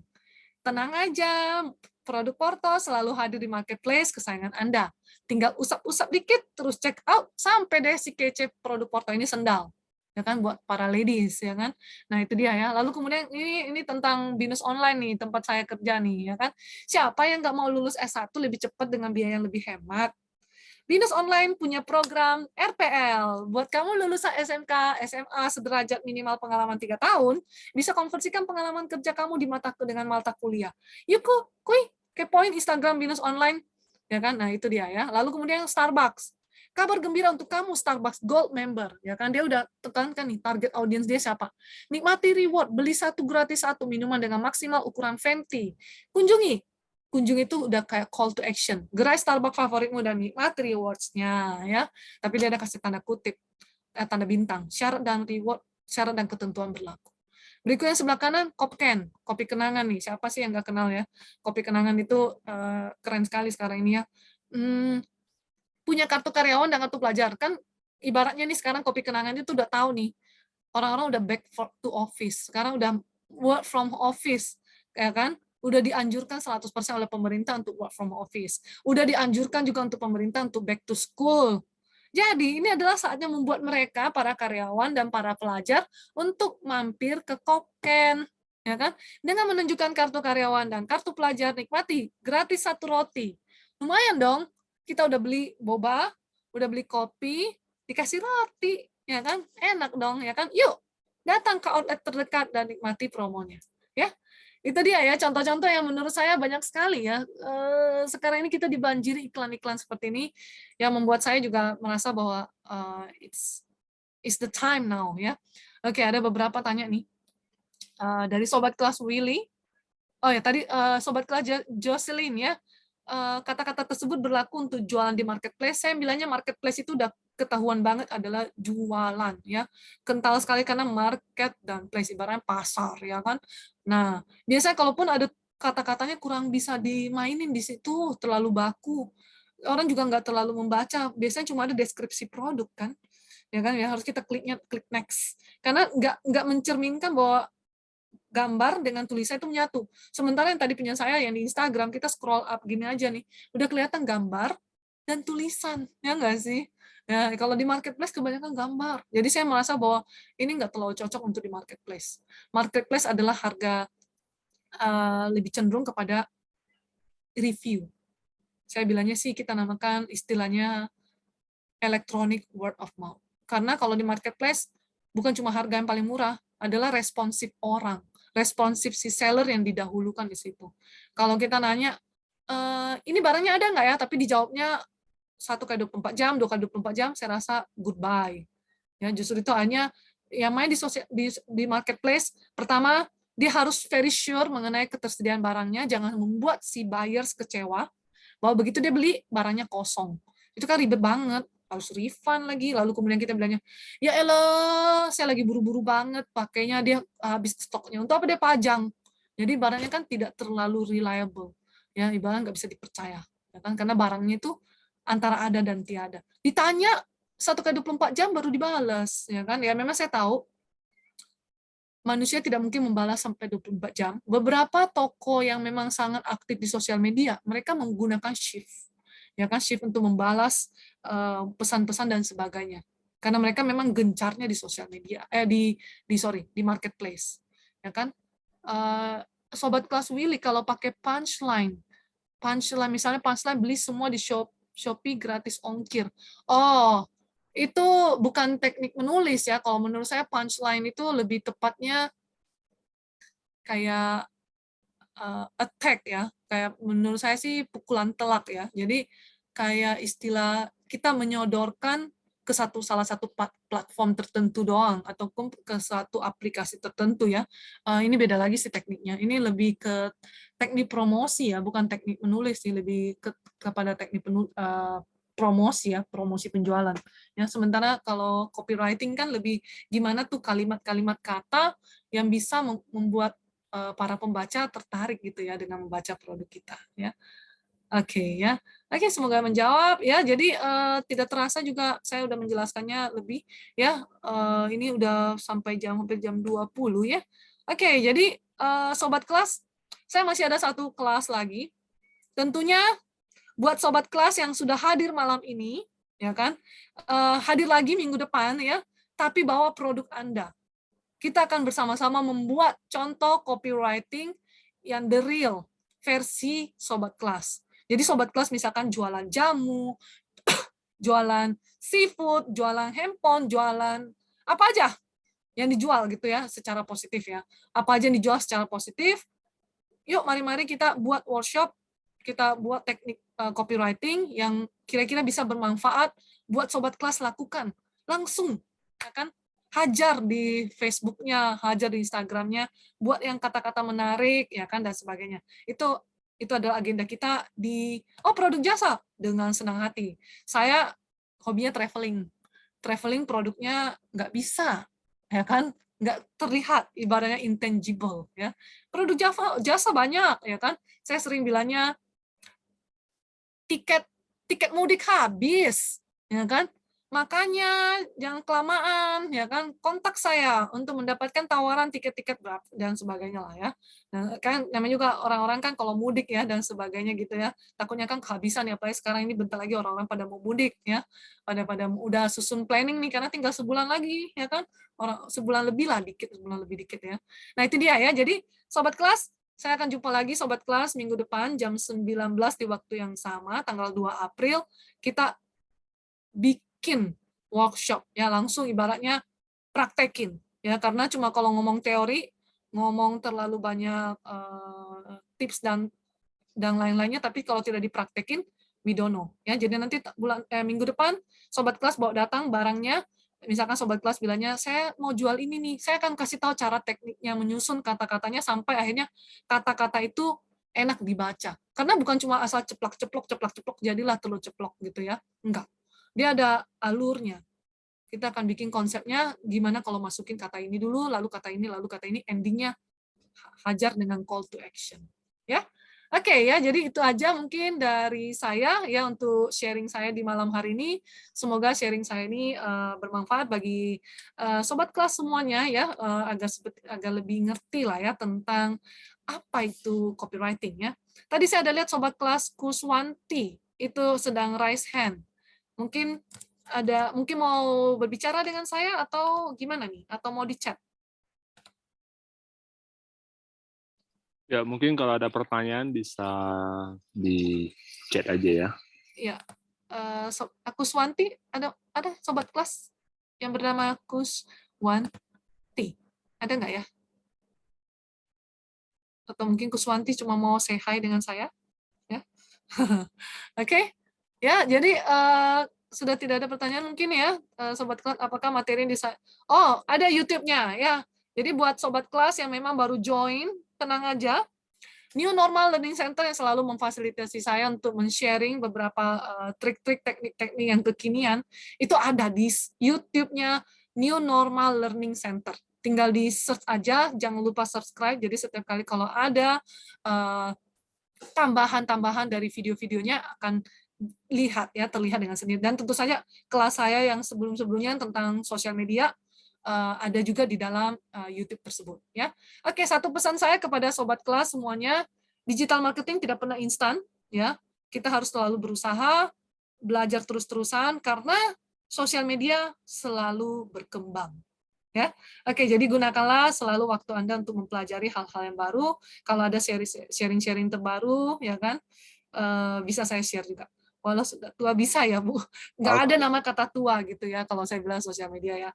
Tenang aja, produk Porto selalu hadir di marketplace kesayangan Anda. Tinggal usap-usap dikit, terus check out, sampai deh si kece produk Porto ini sendal. Ya kan, buat para ladies, ya kan. Nah, itu dia ya. Lalu kemudian ini tentang bisnis online nih, tempat saya kerja nih, ya kan. Siapa yang nggak mau lulus S1 lebih cepat dengan biaya yang lebih hemat? Binus Online punya program RPL. Buat kamu lulusan SMK, SMA sederajat minimal pengalaman 3 tahun, bisa konversikan pengalaman kerja kamu di dengan mata kuliah. Yuk, kepoin Instagram Binus Online. Ya kan? Nah, itu dia ya. Lalu kemudian Starbucks. Kabar gembira untuk kamu Starbucks Gold member, ya kan? Dia udah tekankan nih target audiens dia siapa. Nikmati reward, beli satu gratis satu minuman dengan maksimal ukuran venti. Kunjungi itu udah kayak call to action. Gerai Starbucks favoritmu dan nikmati rewards-nya, ya. Tapi dia ada kasih tanda kutip, tanda bintang. Syarat dan ketentuan berlaku. Berikutnya sebelah kanan, Kopken, kopi kenangan nih. Siapa sih yang nggak kenal ya? Kopi kenangan itu keren sekali sekarang ini ya. Punya kartu karyawan dan kartu pelajar. Kan ibaratnya nih sekarang kopi kenangan itu udah tahu nih. Orang-orang udah back to office. Sekarang udah work from office. Ya kan? Udah dianjurkan 100% oleh pemerintah untuk work from office. Udah dianjurkan juga untuk pemerintah untuk back to school. Jadi ini adalah saatnya membuat mereka, para karyawan dan para pelajar, untuk mampir ke Kopken, ya kan? Dengan menunjukkan kartu karyawan dan kartu pelajar, nikmati gratis satu roti. Lumayan dong, kita udah beli boba, udah beli kopi, dikasih roti, ya kan? Enak dong, ya kan? Yuk, datang ke outlet terdekat dan nikmati promonya, ya. Itu dia ya contoh-contoh yang menurut saya banyak sekali ya. Sekarang ini kita dibanjiri iklan-iklan seperti ini yang membuat saya juga merasa bahwa it's the time now ya. Oke, ada beberapa tanya nih dari sobat kelas Willy. Oh ya, tadi sobat kelas Jocelyn ya. Kata-kata tersebut berlaku untuk jualan di marketplace. Saya bilangnya marketplace itu udah ketahuan banget adalah jualan ya. Kental sekali karena market dan place ibaratnya pasar ya kan. Nah, biasanya kalaupun ada kata-katanya kurang bisa dimainin di situ, terlalu baku. Orang juga nggak terlalu membaca. Biasanya cuma ada deskripsi produk kan. Ya kan ya harus kita klik next. Karena nggak mencerminkan bahwa gambar dengan tulisan itu menyatu. Sementara yang tadi punya saya yang di Instagram, kita scroll up gini aja nih, udah kelihatan gambar dan tulisan, ya nggak sih? Ya, kalau di marketplace kebanyakan gambar. Jadi saya merasa bahwa ini nggak terlalu cocok untuk di marketplace. Marketplace adalah harga lebih cenderung kepada review. Saya bilangnya sih kita namakan istilahnya electronic word of mouth. Karena kalau di marketplace bukan cuma harga yang paling murah, adalah responsif orang, responsif si seller yang didahulukan di situ. Kalau kita nanya, ini barangnya ada nggak ya? Tapi dijawabnya 1x24 jam, 2x24 jam, saya rasa goodbye. Ya, justru itu hanya yang main di marketplace, pertama, dia harus very sure mengenai ketersediaan barangnya, jangan membuat si buyers kecewa, bahwa begitu dia beli, barangnya kosong. Itu kan ribet banget, harus refund lagi, lalu kemudian kita bilangnya, ya elah, saya lagi buru-buru banget, pakainya dia habis stoknya, untuk apa dia pajang? Jadi barangnya kan tidak terlalu reliable, ya ibaratnya nggak bisa dipercaya, ya kan? Karena barangnya itu antara ada dan tiada. Ditanya 1x24 jam baru dibalas, ya kan? Ya memang saya tahu manusia tidak mungkin membalas sampai 24 jam. Beberapa toko yang memang sangat aktif di sosial media, mereka menggunakan shift. Ya kan, shift untuk membalas pesan-pesan dan sebagainya. Karena mereka memang gencarnya di sosial media, di marketplace. Ya kan? Sobat kelas Willy kalau pakai punchline misalnya punchline beli semua di Shopee gratis ongkir. Oh, itu bukan teknik menulis ya. Kalau menurut saya punchline itu lebih tepatnya kayak attack ya. Kayak menurut saya sih pukulan telak ya. Jadi kayak istilah kita menyodorkan ke salah satu platform tertentu doang ataupun ke satu aplikasi tertentu ya. Ini beda lagi sih tekniknya. Ini lebih ke teknik promosi ya, bukan teknik menulis sih, lebih kepada teknik promosi ya, promosi penjualan. Ya, sementara kalau copywriting kan lebih gimana tuh kalimat-kalimat kata yang bisa membuat para pembaca tertarik gitu ya dengan membaca produk kita ya. Oke ya. Oke, semoga menjawab ya. Jadi tidak terasa juga saya udah menjelaskannya lebih ya. Ini udah sampai hampir jam 20 ya. Oke, jadi sobat kelas, saya masih ada satu kelas lagi. Tentunya buat sobat kelas yang sudah hadir malam ini, ya kan, hadir lagi minggu depan ya, tapi bawa produk Anda. Kita akan bersama-sama membuat contoh copywriting yang the real versi sobat kelas. Jadi sobat kelas misalkan jualan jamu, jualan seafood, jualan handphone, jualan apa aja yang dijual gitu ya secara positif ya. Apa aja yang dijual secara positif. Yuk mari-mari kita buat workshop, kita buat teknik copywriting yang kira-kira bisa bermanfaat buat sobat kelas lakukan langsung, ya kan? Hajar di Facebook-nya, hajar di Instagram-nya, buat yang kata-kata menarik, ya kan, dan sebagainya. Itu adalah agenda kita di produk jasa dengan senang hati. Saya hobinya traveling produknya nggak bisa, ya kan, nggak terlihat, ibaratnya intangible, ya. Produk jasa banyak, ya kan. Saya sering bilangnya tiket mudik habis, ya kan. Makanya jangan kelamaan, ya kan. Kontak saya untuk mendapatkan tawaran tiket-tiket berapa dan sebagainya lah ya. Nah, kan namanya juga orang-orang kan kalau mudik ya dan sebagainya gitu ya. Takutnya kan kehabisan ya, apalagi sekarang ini bentar lagi orang-orang pada mau mudik ya. Pada udah susun planning nih karena tinggal sebulan lagi ya kan. Sebulan lebih lah sebulan lebih dikit ya. Nah, itu dia ya. Jadi sobat kelas, saya akan jumpa lagi sobat kelas minggu depan jam 19 di waktu yang sama, tanggal 2 April. Kita bikin workshop ya, langsung ibaratnya praktekin ya, karena cuma kalau ngomong teori, ngomong terlalu banyak tips dan lain-lainnya, tapi kalau tidak dipraktekin we don't know ya. Jadi nanti minggu depan sobat kelas bawa datang barangnya. Misalkan sobat kelas bilangnya, saya mau jual ini nih, saya akan kasih tahu cara tekniknya menyusun kata-katanya sampai akhirnya kata-kata itu enak dibaca. Karena bukan cuma asal ceplok-ceplok, jadilah telur ceplok gitu ya. Enggak. Dia ada alurnya. Kita akan bikin konsepnya gimana kalau masukin kata ini dulu, lalu kata ini, endingnya hajar dengan call to action. Ya. Oke ya, jadi itu aja mungkin dari saya ya untuk sharing saya di malam hari ini. Semoga sharing saya ini bermanfaat bagi sobat kelas semuanya ya, agar lebih ngerti lah ya tentang apa itu copywriting ya. Tadi saya ada lihat sobat kelas Kuswanti itu sedang raise hand. Mungkin mau berbicara dengan saya atau gimana nih? Atau mau di chat? Ya, mungkin kalau ada pertanyaan bisa di chat aja ya. Ya, Kuswanti, ada sobat kelas yang bernama Kuswanti, ada nggak ya? Atau mungkin Kuswanti cuma mau say hi dengan saya, ya? Oke, ya. Jadi sudah tidak ada pertanyaan mungkin ya, sobat kelas. Apakah materi yang ada YouTube-nya ya. Jadi buat sobat kelas yang memang baru join, tenang aja. New Normal Learning Center yang selalu memfasilitasi saya untuk men-sharing beberapa trik-trik, teknik-teknik yang kekinian, itu ada di YouTube-nya New Normal Learning Center. Tinggal di search aja, jangan lupa subscribe, jadi setiap kali kalau ada tambahan-tambahan dari video-videonya akan terlihat dengan sendiri. Dan tentu saja kelas saya yang sebelum-sebelumnya tentang sosial media, ada juga di dalam YouTube tersebut ya. Oke, satu pesan saya kepada sobat kelas semuanya, digital marketing tidak pernah instan ya. Kita harus selalu berusaha, belajar terus-terusan karena sosial media selalu berkembang. Ya. Oke, jadi gunakanlah selalu waktu Anda untuk mempelajari hal-hal yang baru. Kalau ada sharing-sharing terbaru ya kan, bisa saya share juga. Walau sudah tua bisa ya, Bu. Nggak ada nama kata tua gitu ya kalau saya bilang sosial media ya.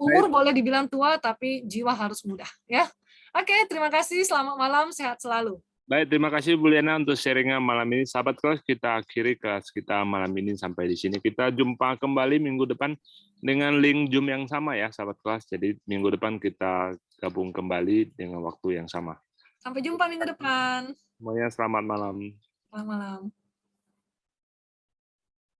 Umur boleh dibilang tua, tapi jiwa harus muda. Ya, oke. Terima kasih. Selamat malam. Sehat selalu. Baik, terima kasih Bu Liana untuk sharingnya malam ini. Sahabat kelas, kita akhiri kelas kita malam ini sampai di sini. Kita jumpa kembali minggu depan dengan link Zoom yang sama ya, sahabat kelas. Jadi minggu depan kita gabung kembali dengan waktu yang sama. Sampai jumpa minggu depan. Semuanya selamat malam. Selamat malam.